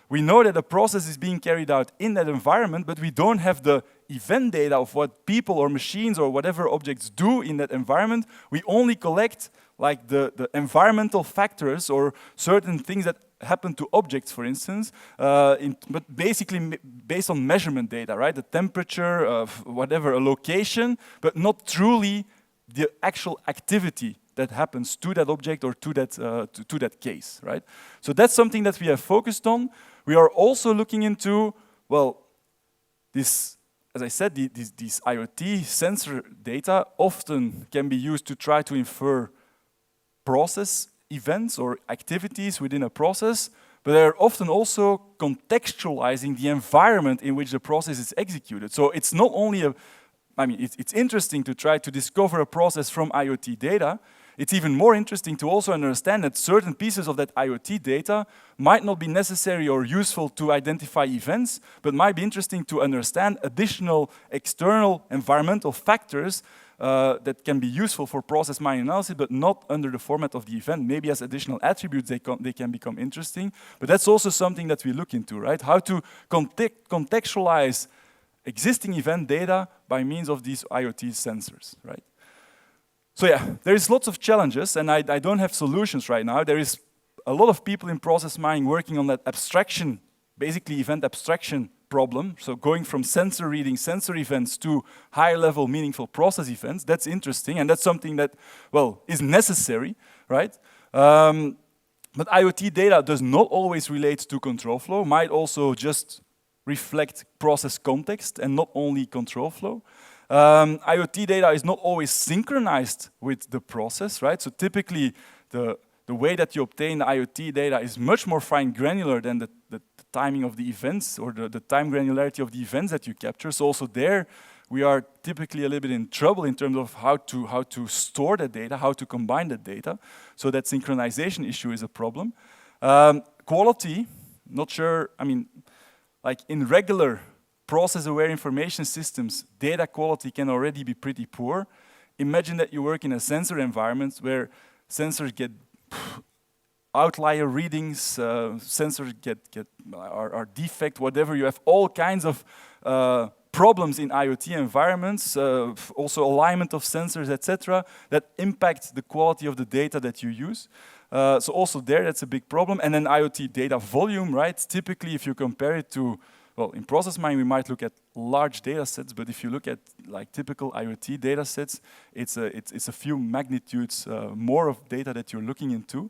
we know that a process is being carried out in that environment, but we don't have the event data of what people or machines or whatever objects do in that environment. We only collect like the environmental factors or certain things that happen to objects, for instance, but basically based on measurement data, right? The temperature of whatever, a location, but not truly the actual activity that happens to that object or to that case, right? So that's something that we have focused on. We are also looking into, well, this, as I said, these IoT sensor data often can be used to try to infer process events or activities within a process, but they're often also contextualizing the environment in which the process is executed. So it's not only it's interesting to try to discover a process from IoT data. It's even more interesting to also understand that certain pieces of that IoT data might not be necessary or useful to identify events, but might be interesting to understand additional external environmental factors that can be useful for process mining analysis, but not under the format of the event. Maybe as additional attributes they can become interesting. But that's also something that we look into, right? How to contextualize existing event data by means of these IoT sensors, right? So yeah, there is lots of challenges, and I don't have solutions right now. There is a lot of people in process mining working on that abstraction, basically event abstraction problem. So going from sensor reading, sensor events to high-level meaningful process events, that's interesting, and that's something that, well, is necessary, right? But IoT data does not always relate to control flow, might also just reflect process context and not only control flow. IoT data is not always synchronized with the process, right? So typically, the way that you obtain the IoT data is much more fine granular than the timing of the events or the time granularity of the events that you capture. So also there, we are typically a little bit in trouble in terms of how to store the data, how to combine the data. So that synchronization issue is a problem. Quality, not sure, I mean, like in regular process-aware information systems, data quality can already be pretty poor. Imagine that you work in a sensor environment where sensors get outlier readings, sensors are defect, whatever. You have all kinds of problems in IoT environments, also alignment of sensors, etc., that impact the quality of the data that you use. So also there, that's a big problem. And then IoT data volume, right? Typically, if you compare it to, well, in process mining, we might look at large data sets, but if you look at like typical IoT data sets, it's a few magnitudes more of data that you're looking into.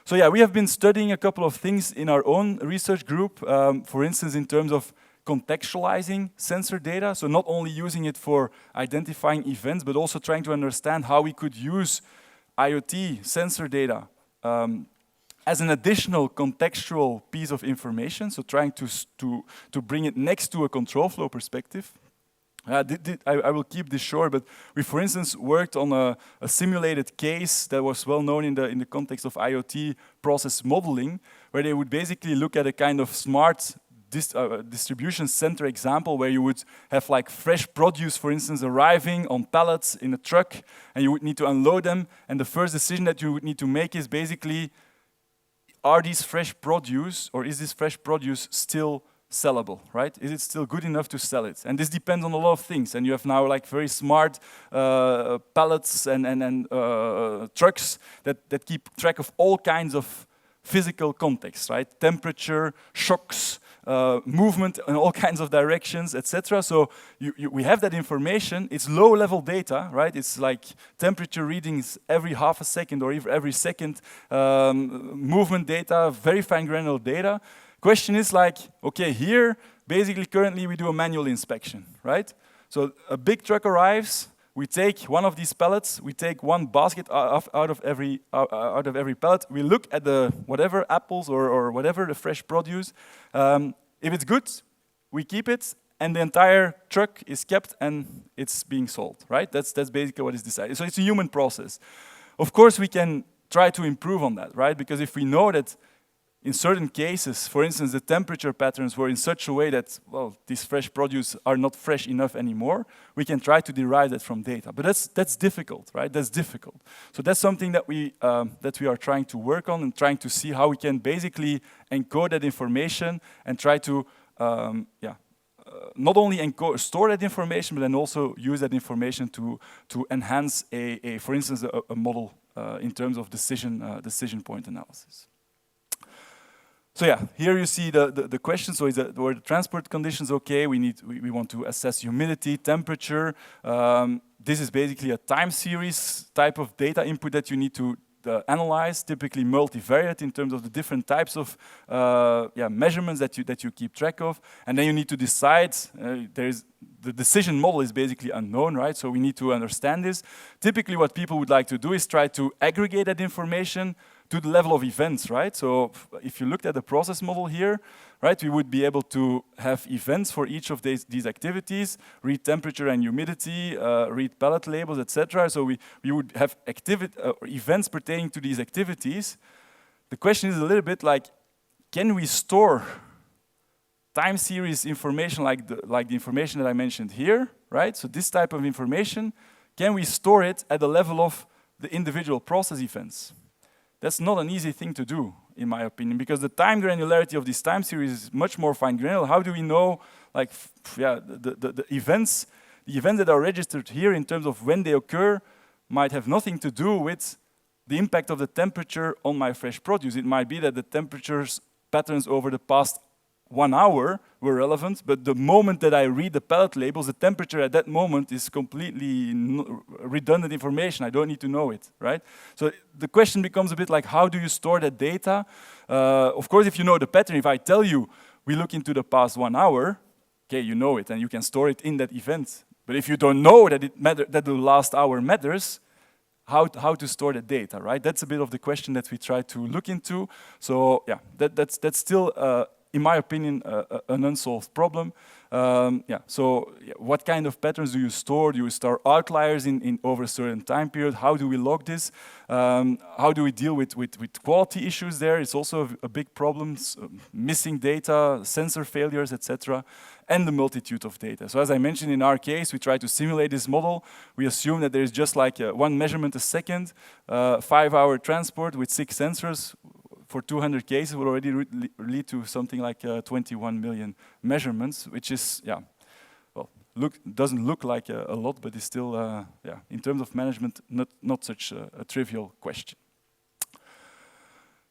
So yeah, we have been studying a couple of things in our own research group, for instance, in terms of contextualizing sensor data, so not only using it for identifying events, but also trying to understand how we could use IoT sensor data as an additional contextual piece of information, so trying to bring it next to a control flow perspective. I will keep this short, but we, for instance, worked on a simulated case that was well known in the context of IoT process modeling, where they would basically look at a kind of smart distribution center example where you would have like fresh produce, for instance, arriving on pallets in a truck, and you would need to unload them, and the first decision that you would need to make is basically, are these fresh produce, or is this fresh produce still sellable, right? Is it still good enough to sell it? And this depends on a lot of things, and you have now like very smart pallets and trucks that keep track of all kinds of physical contexts, right? Temperature, shocks, movement in all kinds of directions, etc. So we have that information. It's low-level data, right? It's like temperature readings every half a second or even every second, movement data, very fine granular data. Question is like, okay, here, basically currently we do a manual inspection, right? So a big truck arrives, we take one of these pallets, we take one basket out of every pallet, we look at the whatever apples or whatever the fresh produce. If it's good, we keep it, and the entire truck is kept and it's being sold, right? That's basically what is decided. So it's a human process. Of course, we can try to improve on that, right? Because if we know that in certain cases, for instance, the temperature patterns were in such a way that, well, these fresh produce are not fresh enough anymore, we can try to derive that from data. But that's difficult, right? That's difficult. So that's something that we are trying to work on and trying to see how we can basically encode that information and try to, not only store that information, but then also use that information to enhance for instance, a model in terms of decision point analysis. So yeah, here you see the question. So were the transport conditions okay? We want to assess humidity, temperature. This is basically a time series type of data input that you need to analyze, typically multivariate in terms of the different types of measurements that you keep track of. And then you need to decide, the decision model is basically unknown, right? So we need to understand this. Typically what people would like to do is try to aggregate that information to the level of events, right? So if you looked at the process model here, right, we would be able to have events for each of these activities, read temperature and humidity, read pallet labels, etc. So we would have events pertaining to these activities. The question is a little bit like, can we store time series information like the information that I mentioned here, right? So this type of information, can we store it at the level of the individual process events? That's not an easy thing to do, in my opinion, because the time granularity of this time series is much more fine granular. How do we know, like, the events that are registered here in terms of when they occur might have nothing to do with the impact of the temperature on my fresh produce. It might be that the temperatures patterns over the past 1 hour were relevant, but the moment that I read the pallet labels, the temperature at that moment is completely redundant information. I don't need to know it, right? So the question becomes a bit like, how do you store that data? Of course, if you know the pattern, if I tell you, we look into the past 1 hour, okay, you know it, and you can store it in that event. But if you don't know that the last hour matters, how to store the data, right? That's a bit of the question that we try to look into. So yeah, that's still, in my opinion, an unsolved problem. What kind of patterns do you store? Do you store outliers in over a certain time period? How do we log this? How do we deal with quality issues there? It's also a big problem, missing data, sensor failures, etc., and the multitude of data. So as I mentioned, in our case, we try to simulate this model. We assume that there is just like one measurement a second, 5-hour transport with 6 sensors. For 200 cases will already lead to something like 21 million measurements, which is, doesn't look like a lot, but is still, in terms of management, not such a trivial question.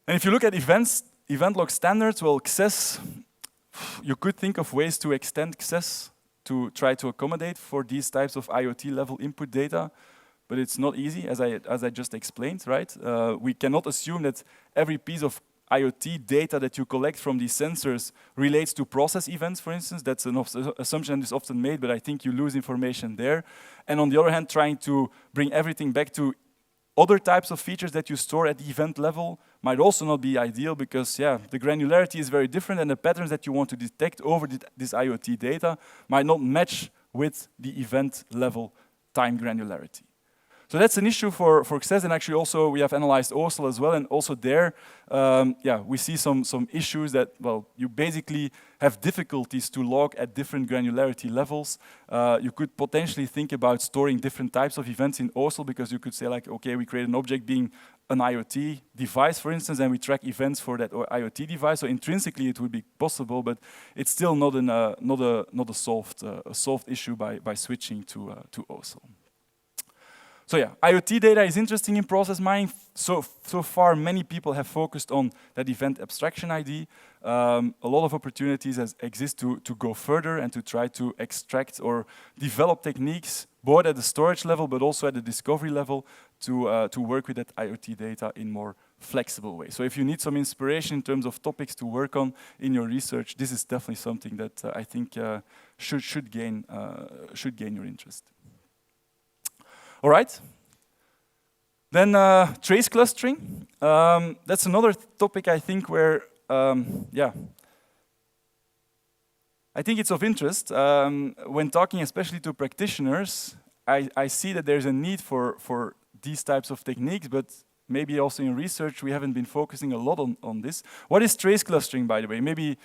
And if you look at event log standards, well, XSS, you could think of ways to extend XSS to try to accommodate for these types of IoT level input data. But it's not easy, as I just explained, right? We cannot assume that every piece of IoT data that you collect from these sensors relates to process events, for instance. That's an assumption that is often made, but I think you lose information there. And on the other hand, trying to bring everything back to other types of features that you store at the event level might also not be ideal because, the granularity is very different and the patterns that you want to detect over this IoT data might not match with the event level time granularity. So that's an issue for XSS, and actually also we have analyzed OSL as well, and also there, we see some issues that, well, you basically have difficulties to log at different granularity levels. You could potentially think about storing different types of events in OSL because you could say like, okay, we create an object being an IoT device, for instance, and we track events for that IoT device. So intrinsically it would be possible, but it's still not a solved issue by switching to OSL. So yeah, IoT data is interesting in process mining. So far, many people have focused on that event abstraction ID. A lot of opportunities exist to go further and to try to extract or develop techniques, both at the storage level, but also at the discovery level, to work with that IoT data in more flexible way. So if you need some inspiration in terms of topics to work on in your research, this is definitely something that I think should gain your interest. All right. Then trace clustering. That's another topic I think where, I think it's of interest. When talking especially to practitioners, I see that there's a need for these types of techniques, but maybe also in research we haven't been focusing a lot on this. What is trace clustering, by the way? Maybe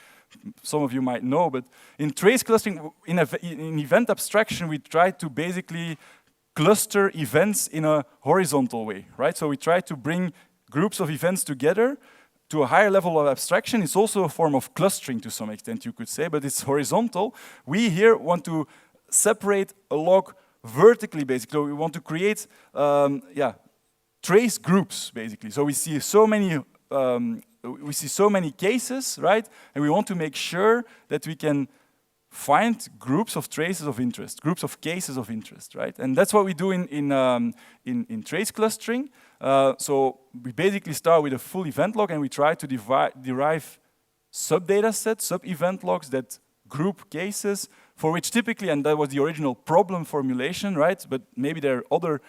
some of you might know, but in trace clustering, in event abstraction, we try to basically cluster events in a horizontal way, right? So we try to bring groups of events together to a higher level of abstraction. It's also a form of clustering to some extent, you could say, but it's horizontal. We here want to separate a log vertically, basically. So we want to create, trace groups, basically. So we see so many cases, right? And we want to make sure that we can find groups of traces of interest, groups of cases of interest, right? And that's what we do in trace clustering. So we basically start with a full event log and we try to derive sub-data sets, sub-event logs that group cases for which typically, and that was the original problem formulation, right? But maybe there are other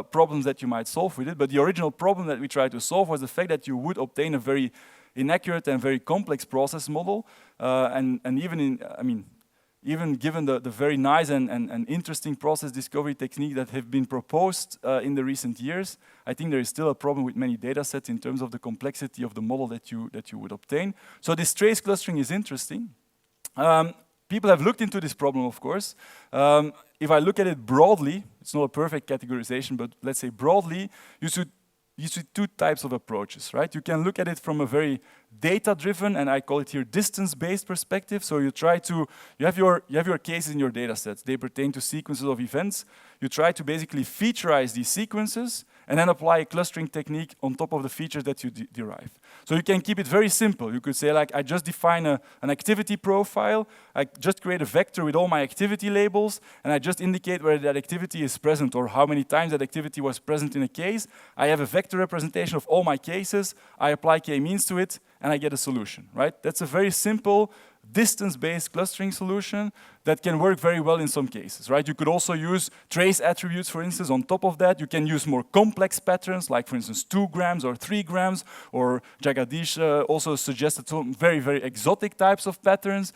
problems that you might solve with it. But the original problem that we tried to solve was the fact that you would obtain a very inaccurate and very complex process model. And even given the very nice and interesting process discovery technique that have been proposed in the recent years, I think there is still a problem with many data sets in terms of the complexity of the model that you would obtain. So this trace clustering is interesting. People have looked into this problem, of course. If I look at it broadly, it's not a perfect categorization, but let's say broadly, you see two types of approaches, right? You can look at it from a very data-driven, and I call it here distance-based perspective. So you have your cases in your data sets. They pertain to sequences of events. You try to basically featureize these sequences and then apply a clustering technique on top of the features that you derive. So you can keep it very simple. You could say, like, I just define an activity profile. I just create a vector with all my activity labels, and I just indicate where that activity is present or how many times that activity was present in a case. I have a vector representation of all my cases. I apply k-means to it, and I get a solution, right? That's a very simple distance-based clustering solution that can work very well in some cases, right? You could also use trace attributes, for instance, on top of that. You can use more complex patterns, like, for instance, 2 grams or 3 grams, or Jagadish also suggested some very, very exotic types of patterns.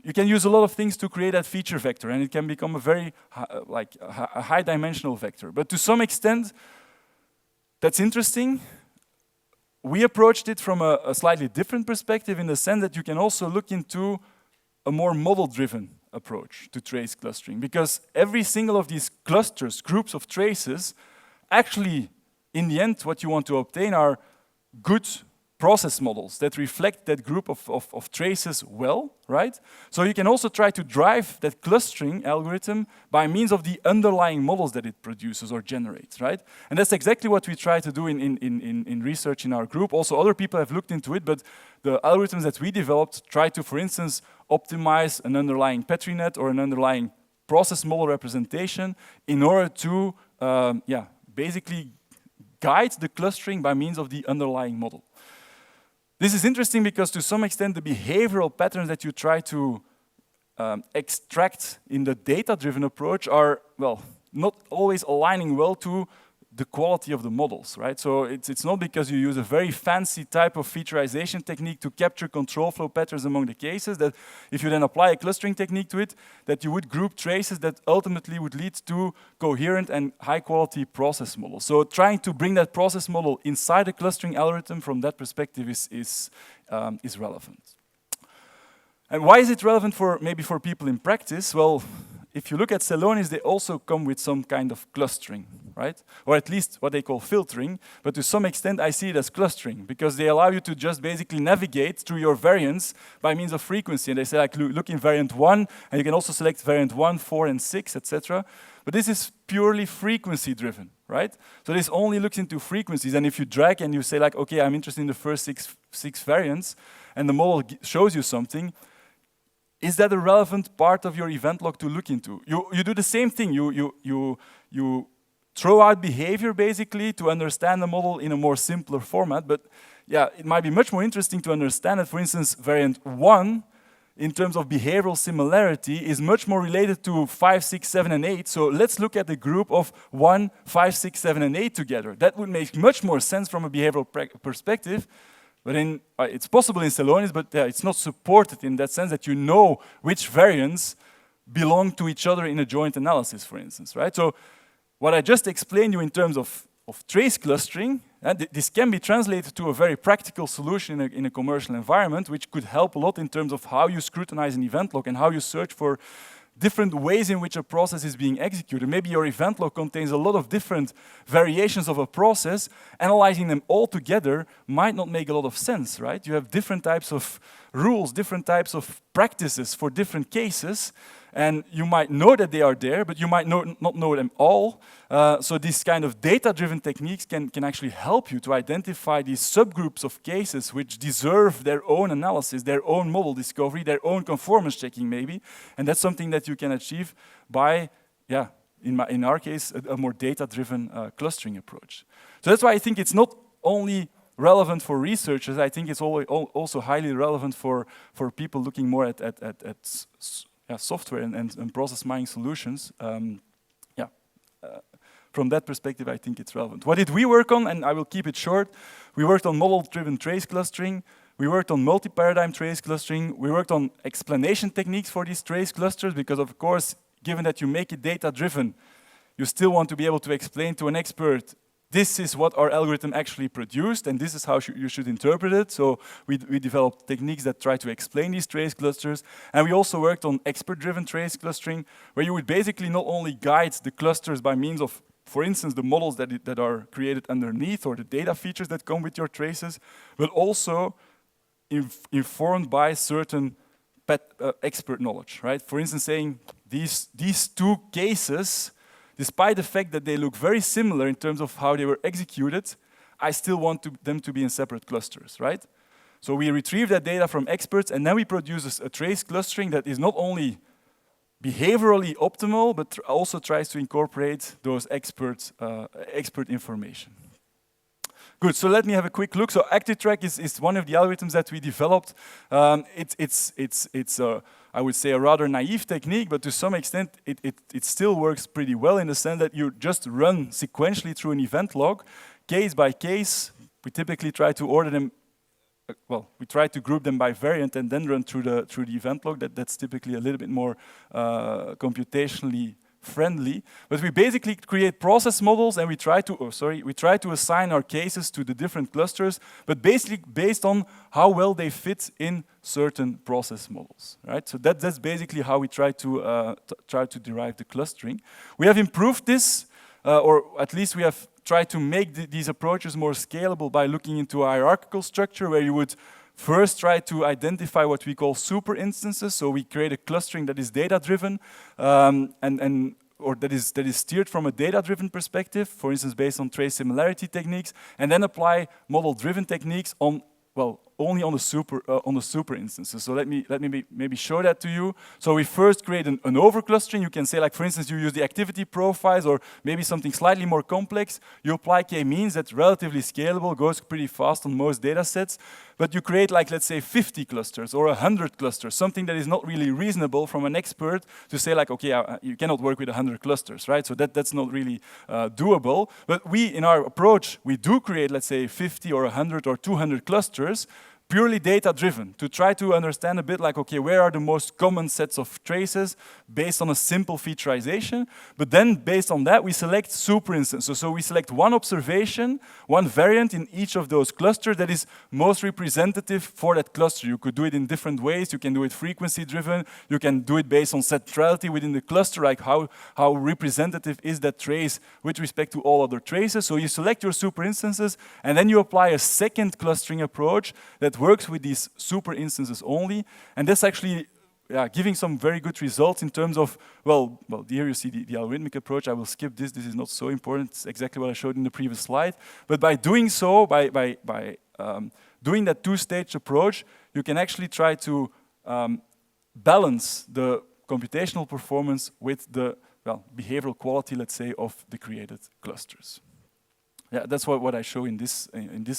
You can use a lot of things to create that feature vector, and it can become a very a high-dimensional vector. But to some extent, that's interesting. We approached it from a slightly different perspective, in the sense that you can also look into a more model-driven approach to trace clustering, because every single of these clusters, groups of traces, actually, in the end, what you want to obtain are good process models that reflect that group of traces well, right? So you can also try to drive that clustering algorithm by means of the underlying models that it produces or generates, right? And that's exactly what we try to do in research in our group. Also, other people have looked into it, but the algorithms that we developed try to, for instance, optimize an underlying Petri net or an underlying process model representation in order to, basically guide the clustering by means of the underlying model. This is interesting because, to some extent, the behavioral patterns that you try to extract in the data-driven approach are, well, not always aligning well to the quality of the models, right? So it's not because you use a very fancy type of featureization technique to capture control flow patterns among the cases, that if you then apply a clustering technique to it, that you would group traces that ultimately would lead to coherent and high-quality process models. So trying to bring that process model inside a clustering algorithm from that perspective is relevant. And why is it relevant maybe for people in practice? Well, if you look at Celonis, they also come with some kind of clustering, right? Or at least what they call filtering, but to some extent I see it as clustering, because they allow you to just basically navigate through your variants by means of frequency. And they say, like, look in variant 1, and you can also select variant 1, 4, and 6, etc. But this is purely frequency driven, right? So this only looks into frequencies, and if you drag and you say, like, okay, I'm interested in the first six variants, and the model shows you something, is that a relevant part of your event log to look into? You do the same thing. You throw out behavior, basically, to understand the model in a more simpler format. But yeah, it might be much more interesting to understand that, for instance, variant 1, in terms of behavioral similarity, is much more related to 5, 6, 7, and 8. So let's look at the group of 1, 5, 6, 7, and 8 together. That would make much more sense from a behavioral perspective. But it's possible in Celonis, but it's not supported in that sense that you know which variants belong to each other in a joint analysis, for instance, right? So what I just explained you in terms of trace clustering, this can be translated to a very practical solution in a commercial environment, which could help a lot in terms of how you scrutinize an event log and how you search for different ways in which a process is being executed. Maybe your event log contains a lot of different variations of a process. Analyzing them all together might not make a lot of sense, right? You have different types of rules, different types of practices for different cases, and you might know that they are there, but you might not know them all. So these kind of data-driven techniques can actually help you to identify these subgroups of cases which deserve their own analysis, their own model discovery, their own conformance checking maybe, and that's something that you can achieve by, in our case, a more data-driven clustering approach. So that's why I think it's not only relevant for researchers, I think it's also highly relevant for people looking more at software and process mining solutions. From that perspective, I think it's relevant. What did we work on? And I will keep it short. We worked on model-driven trace clustering. We worked on multi-paradigm trace clustering. We worked on explanation techniques for these trace clusters because, of course, given that you make it data-driven, you still want to be able to explain to an expert, this is what our algorithm actually produced, and this is how you should interpret it. So we developed techniques that try to explain these trace clusters. And we also worked on expert-driven trace clustering, where you would basically not only guide the clusters by means of, for instance, the models that are created underneath or the data features that come with your traces, but also informed by certain expert knowledge, right? For instance, saying these two cases, despite the fact that they look very similar in terms of how they were executed, I still want them to be in separate clusters, right? So we retrieve that data from experts, and then we produce a trace clustering that is not only behaviorally optimal, but also tries to incorporate those expert information. Good, so let me have a quick look. So ActiveTrack is one of the algorithms that we developed. It's I would say, a rather naive technique, but to some extent, it still works pretty well in the sense that you just run sequentially through an event log, case by case. We typically try to order them, well, we try to group them by variant and then run through the event log. That's typically a little bit more computationally friendly, but we basically create process models and we try to assign our cases to the different clusters, but basically based on how well they fit in certain process models, right? So that's basically how we try to derive the clustering. We have improved this, or at least we have tried to make these approaches more scalable by looking into a hierarchical structure where you would first try to identify what we call super instances. So we create a clustering that is data-driven or that is steered from a data-driven perspective, for instance, based on trace similarity techniques, and then apply model-driven techniques on, well, only on the super instances. So let me maybe show that to you. So we first create an overclustering. You can say, like, for instance, you use the activity profiles or maybe something slightly more complex. You apply k-means, that's relatively scalable, goes pretty fast on most data sets. But you create, like, let's say 50 clusters or 100 clusters, something that is not really reasonable from an expert to say, like, okay, you cannot work with 100 clusters, right? So that's not really doable. But we, in our approach, we do create, let's say, 50 or 100 or 200 clusters, purely data-driven, to try to understand a bit like, okay, where are the most common sets of traces based on a simple featurization, but then based on that, we select super instances. So we select one observation, one variant in each of those clusters that is most representative for that cluster. You could do it in different ways. You can do it frequency-driven. You can do it based on centrality within the cluster, like how representative is that trace with respect to all other traces. So you select your super instances, and then you apply a second clustering approach that works with these super instances only, and that's actually giving some very good results in terms of, well, here you see the algorithmic approach. I will skip this. This is not so important. It's exactly what I showed in the previous slide. But by doing so, by doing that two-stage approach, you can actually try to balance the computational performance with the, well, behavioral quality, let's say, of the created clusters. Yeah, that's what I show in this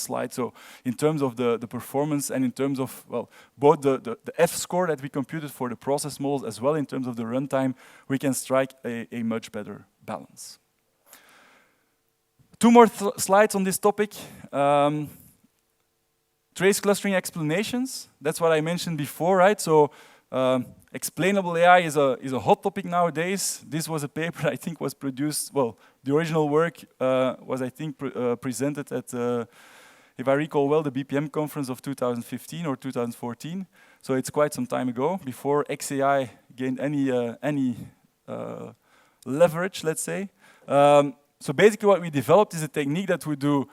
slide. So in terms of the performance and in terms of, well, both the F-score that we computed for the process models as well in terms of the runtime, we can strike a much better balance. Two more slides on this topic. Trace clustering explanations. That's what I mentioned before, right? So explainable AI is a hot topic nowadays. This was a paper I think was produced, well, the original work was, I think, presented at, if I recall well, the BPM conference of 2015 or 2014. So it's quite some time ago, before XAI gained any leverage, let's say. So basically what we developed is a technique that would do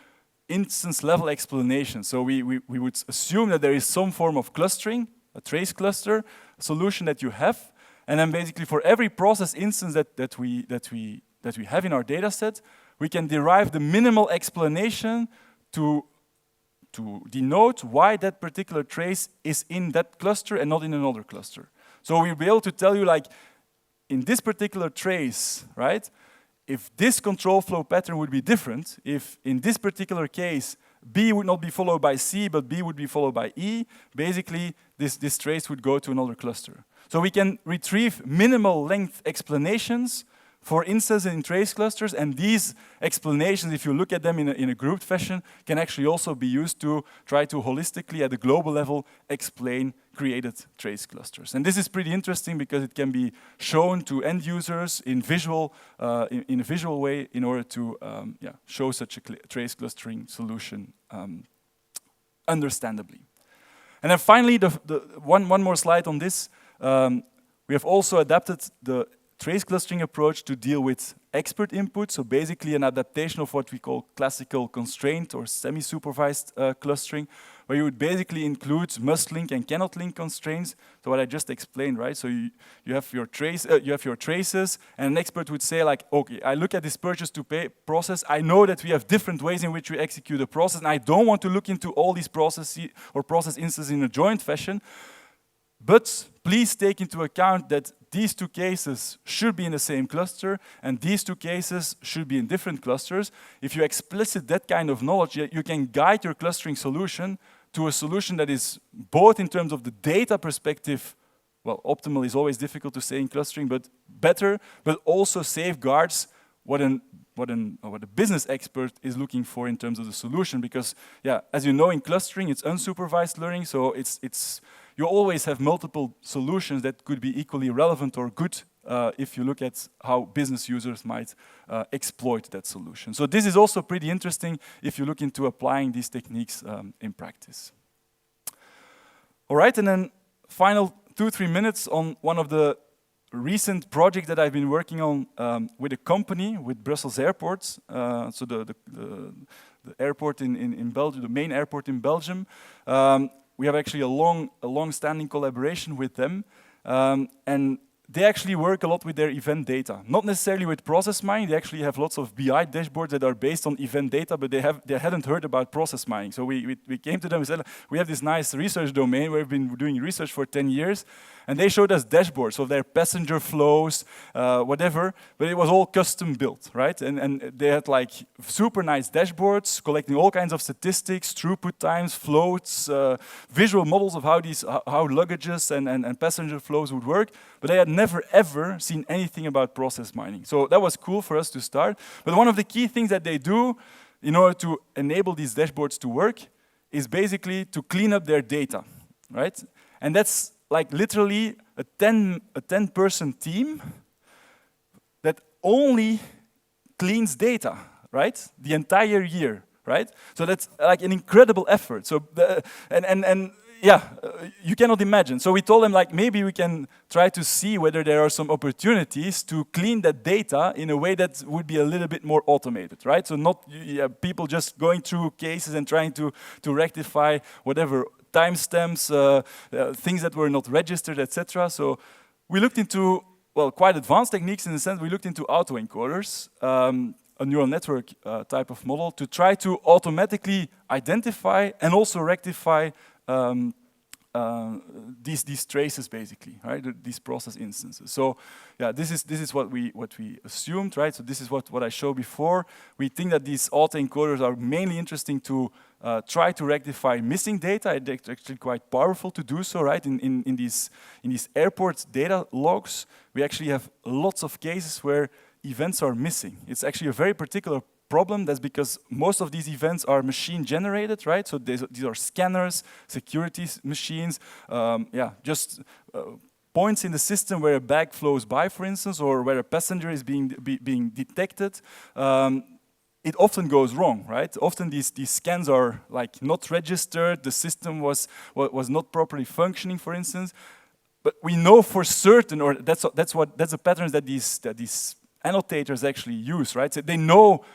instance level explanation. So we would assume that there is some form of clustering, a trace cluster solution that you have, and then basically for every process instance that we have in our data set, we can derive the minimal explanation to denote why that particular trace is in that cluster and not in another cluster. So we'll be able to tell you, like, in this particular trace, right, if this control flow pattern would be different, if in this particular case B would not be followed by C, but B would be followed by E, basically this trace would go to another cluster. So we can retrieve minimal length explanations for instances in trace clusters, and these explanations, if you look at them in a grouped fashion, can actually also be used to try to holistically, at the global level, explain created trace clusters. And this is pretty interesting because it can be shown to end users in a visual way in order to show such a trace clustering solution understandably. And then finally, one more slide on this. We have also adapted the trace clustering approach to deal with expert input, so basically an adaptation of what we call classical constraint or semi-supervised clustering, where you would basically include must-link and cannot-link constraints. So what I just explained, right? So you have your traces, and an expert would say, like, okay, I look at this purchase to pay process. I know that we have different ways in which we execute a process, and I don't want to look into all these processes or process instances in a joint fashion. But please take into account that these two cases should be in the same cluster, and these two cases should be in different clusters. If you explicit that kind of knowledge, you can guide your clustering solution to a solution that is both in terms of the data perspective, well, optimal is always difficult to say in clustering, but better, but also safeguards what a business expert is looking for in terms of the solution. Because, yeah, as you know, in clustering, it's unsupervised learning, so you always have multiple solutions that could be equally relevant or good if you look at how business users might exploit that solution. So this is also pretty interesting if you look into applying these techniques in practice. All right, and then final 2-3 minutes on one of the recent project that I've been working on with a company, with Brussels Airports, so the airport in Belgium, the main airport in Belgium. We have actually a long-standing collaboration with them, and they actually work a lot with their event data. Not necessarily with process mining. They actually have lots of BI dashboards that are based on event data, but they hadn't heard about process mining. So we came to them and said, we have this nice research domain where we've been doing research for 10 years, and they showed us dashboards of their passenger flows, whatever, but it was all custom built, right? And they had like super nice dashboards collecting all kinds of statistics, throughput times, floats, visual models of how luggages and passenger flows would work, but they had never ever seen anything about process mining. So that was cool for us to start. But one of the key things that they do in order to enable these dashboards to work is basically to clean up their data, right? And that's like literally a 10-person team that only cleans data, right? The entire year, right? So that's like an incredible effort. So you cannot imagine. So we told them like maybe we can try to see whether there are some opportunities to clean that data in a way that would be a little bit more automated, right? So not people just going through cases and trying to rectify whatever timestamps, things that were not registered, etc. So we looked into, well, quite advanced techniques in the sense we looked into autoencoders, a neural network type of model, to try to automatically identify and also rectify these traces, basically, right? These process instances. So, yeah, this is what we assumed, right? So this is what I showed before. We think that these autoencoders are mainly interesting to try to rectify missing data. It's actually quite powerful to do so, right? In these airport data logs, we actually have lots of cases where events are missing. It's actually a very particular problem. That's because most of these events are machine generated, right? So these are scanners, security machines, just points in the system where a bag flows by, for instance, or where a passenger is being detected. It often goes wrong, right? Often these scans are like not registered. The system was not properly functioning, for instance. But we know for certain, or that's the patterns that these annotators actually use, right? So they know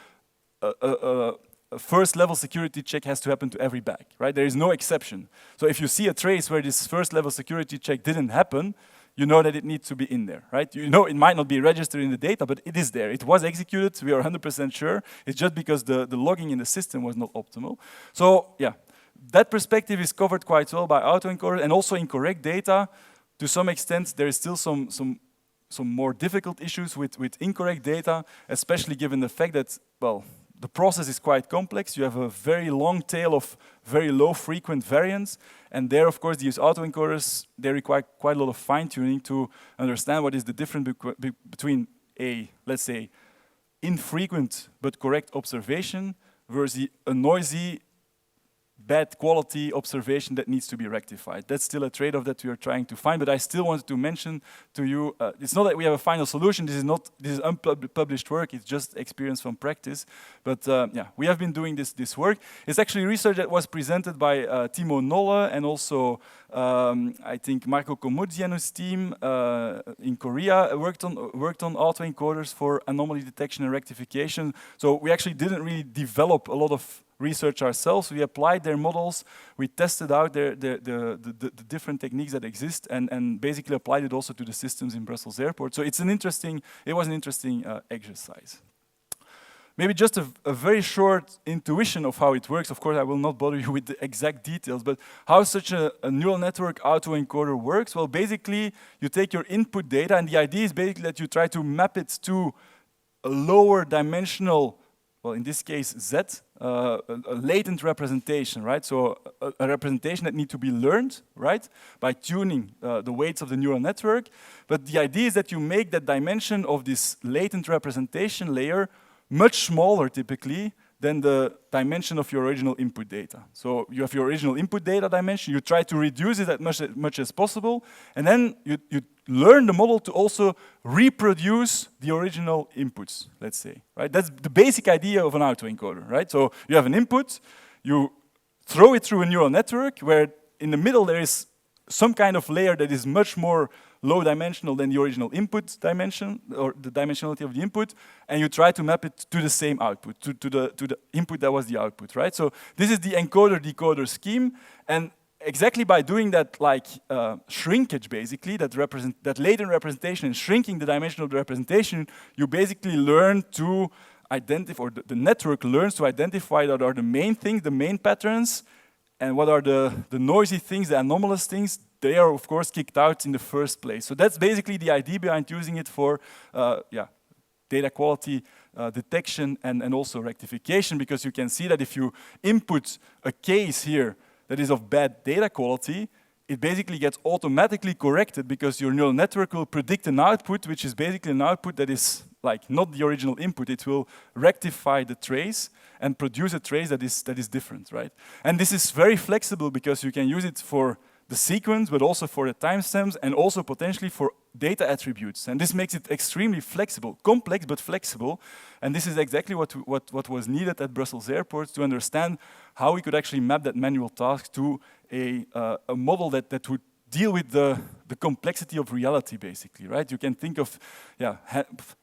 a first-level security check has to happen to every bag, right? There is no exception. So if you see a trace where this first-level security check didn't happen, you know that it needs to be in there, right? You know it might not be registered in the data, but it is there. It was executed, we are 100% sure. It's just because the logging in the system was not optimal. So yeah, that perspective is covered quite well by autoencoders, and also incorrect data. To some extent, there is still some more difficult issues with incorrect data, especially given the fact that, well, the process is quite complex. You have a very long tail of very low frequent variants. And there, of course, these autoencoders, they require quite a lot of fine-tuning to understand what is the difference between a, let's say, infrequent but correct observation versus a noisy, bad quality observation that needs to be rectified. That's still a trade-off that we are trying to find, but I still wanted to mention to you, it's not that we have a final solution. This is unpublished work. It's just experience from practice. But yeah, we have been doing this work. It's actually research that was presented by Timo Nolle and also I think Marco Komudzi and his team in Korea worked on autoencoders for anomaly detection and rectification. So we actually didn't really develop a lot of research ourselves. We applied their models, we tested out the different techniques that exist, and basically applied it also to the systems in Brussels Airport. So it was an interesting exercise. maybe just a very short intuition of how it works. Of course, I will not bother you with the exact details, but how such a neural network autoencoder works. Well, basically, you take your input data, and the idea is basically that you try to map it to a lower dimensional, well, in this case, Z, a latent representation, right? So a representation that needs to be learned, right, by tuning the weights of the neural network. But the idea is that you make that dimension of this latent representation layer much smaller, typically, than the dimension of your original input data. So you have your original input data dimension, you try to reduce it as much as possible, and then you learn the model to also reproduce the original inputs, let's say, right? That's the basic idea of an autoencoder, right? So you have an input, you throw it through a neural network, where in the middle there is some kind of layer that is much more low dimensional than the original input dimension, or the dimensionality of the input, and you try to map it to the same output, to the input that was the output, right? So this is the encoder-decoder scheme, and exactly by doing that, like shrinkage, basically, that latent representation and shrinking the dimension of the representation, you basically learn to identify, or the network learns to identify what are the main things, the main patterns, and what are the noisy things, the anomalous things. They are, of course, kicked out in the first place. So that's basically the idea behind using it for data quality detection and also rectification, because you can see that if you input a case here that is of bad data quality, it basically gets automatically corrected because your neural network will predict an output, which is basically an output that is like not the original input. It will rectify the trace and produce a trace that is different, right? And this is very flexible because you can use it for the sequence, but also for the timestamps, and also potentially for data attributes. And this makes it extremely flexible, complex but flexible. And this is exactly what was needed at Brussels Airport to understand how we could actually map that manual task to a model that would deal with the complexity of reality, basically, right? You can think of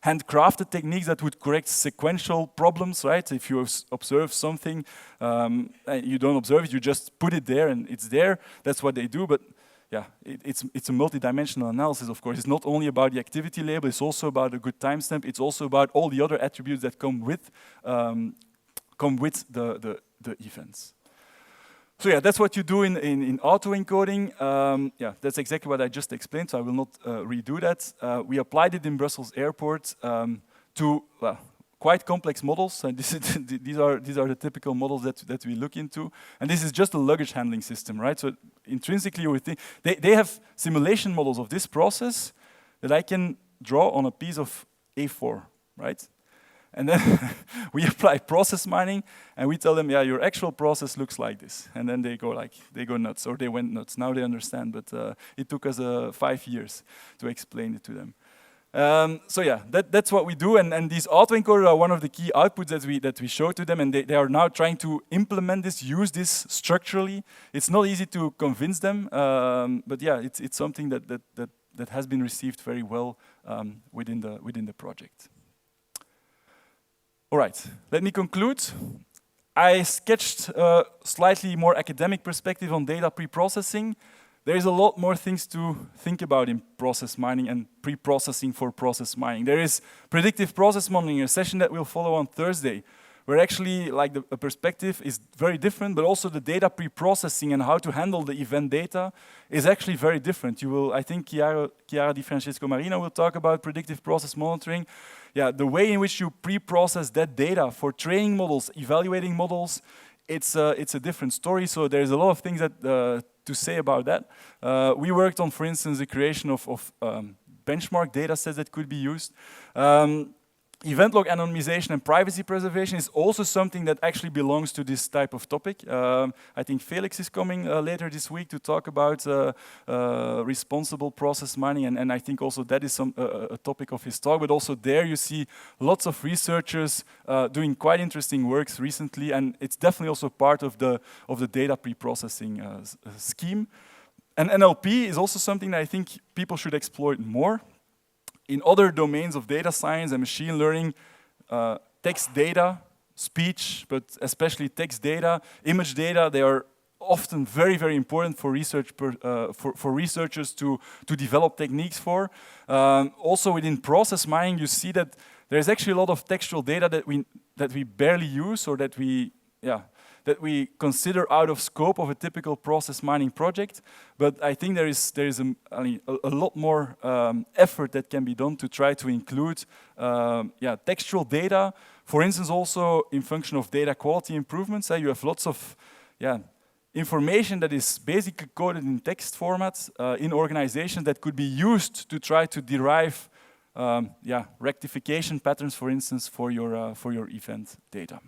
handcrafted techniques that would correct sequential problems, right? If you observe something, you don't observe it, you just put it there and it's there. That's what they do, but yeah, it's a multi-dimensional analysis, of course. It's not only about the activity label, it's also about a good timestamp, it's also about all the other attributes that come with the events. So yeah, that's what you do in autoencoding. Yeah, that's exactly what I just explained, so I will not redo that. We applied it in Brussels Airport to quite complex models. And these are the typical models that we look into. And this is just a luggage handling system, right? So intrinsically, they have simulation models of this process that I can draw on a piece of A4, right? And then we apply process mining, and we tell them, yeah, your actual process looks like this. And then they go nuts, or they went nuts. Now they understand, but it took us 5 years to explain it to them. So yeah, that's what we do, and these autoencoders are one of the key outputs that we show to them, and they are now trying to implement this, use this structurally. It's not easy to convince them, but yeah, it's something that has been received very well within the project. All right, let me conclude. I sketched a slightly more academic perspective on data pre-processing. There is a lot more things to think about in process mining and pre-processing for process mining. There is predictive process modeling, a session that will follow on Thursday, where actually like the perspective is very different, but also the data pre-processing and how to handle the event data is actually very different. You will, I think Chiara Di Francesco Marino will talk about predictive process monitoring. Yeah, the way in which you pre-process that data for training models, evaluating models, it's a different story. So there's a lot of things that to say about that. We worked on, for instance, the creation of benchmark data sets that could be used. Event log anonymization and privacy preservation is also something that actually belongs to this type of topic. I think Felix is coming later this week to talk about responsible process mining, and I think also that is a topic of his talk, but also there you see lots of researchers doing quite interesting works recently, and it's definitely also part of the data pre-processing scheme. And NLP is also something that I think people should exploit more. In other domains of data science and machine learning, text data, speech, but especially text data, image data, they are often very, very important for researchers to develop techniques for. Also within process mining, you see that there's actually a lot of textual data that we barely use, or that we consider out of scope of a typical process mining project. But I think there is a lot more effort that can be done to try to include textual data. For instance, also in function of data quality improvements, you have lots of information that is basically coded in text format in organizations that could be used to try to derive rectification patterns, for instance, for your event data.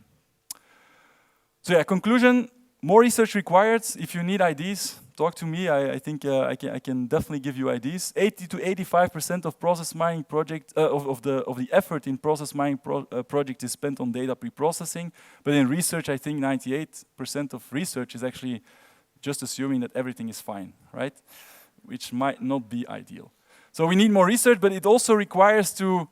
So conclusion, more research required. If you need ideas, talk to me. I think I can definitely give you ideas. 80 to 85% of process mining project of the effort in process mining project is spent on data pre-processing. But in research, I think 98% of research is actually just assuming that everything is fine, right? Which might not be ideal. So we need more research, but it also requires to.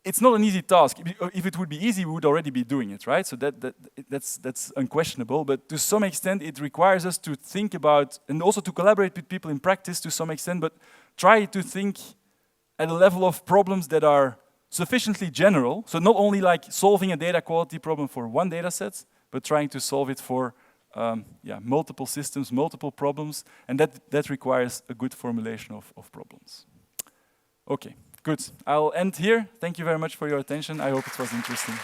It's not an easy task. If it would be easy, we would already be doing it, right? So that's unquestionable. But to some extent, it requires us to think about, and also to collaborate with people in practice to some extent, but try to think at a level of problems that are sufficiently general. So not only like solving a data quality problem for one data set, but trying to solve it for multiple systems, multiple problems, and that requires a good formulation of problems. Okay. Good. I'll end here. Thank you very much for your attention. I hope it was interesting.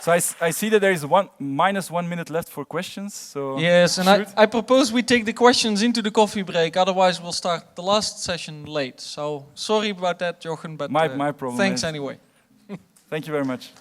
So I see that there is minus 1 minute left for questions. So yes, and I propose we take the questions into the coffee break. Otherwise, we'll start the last session late. So sorry about that, Jochen, but my problem. Thanks anyway. Thank you very much.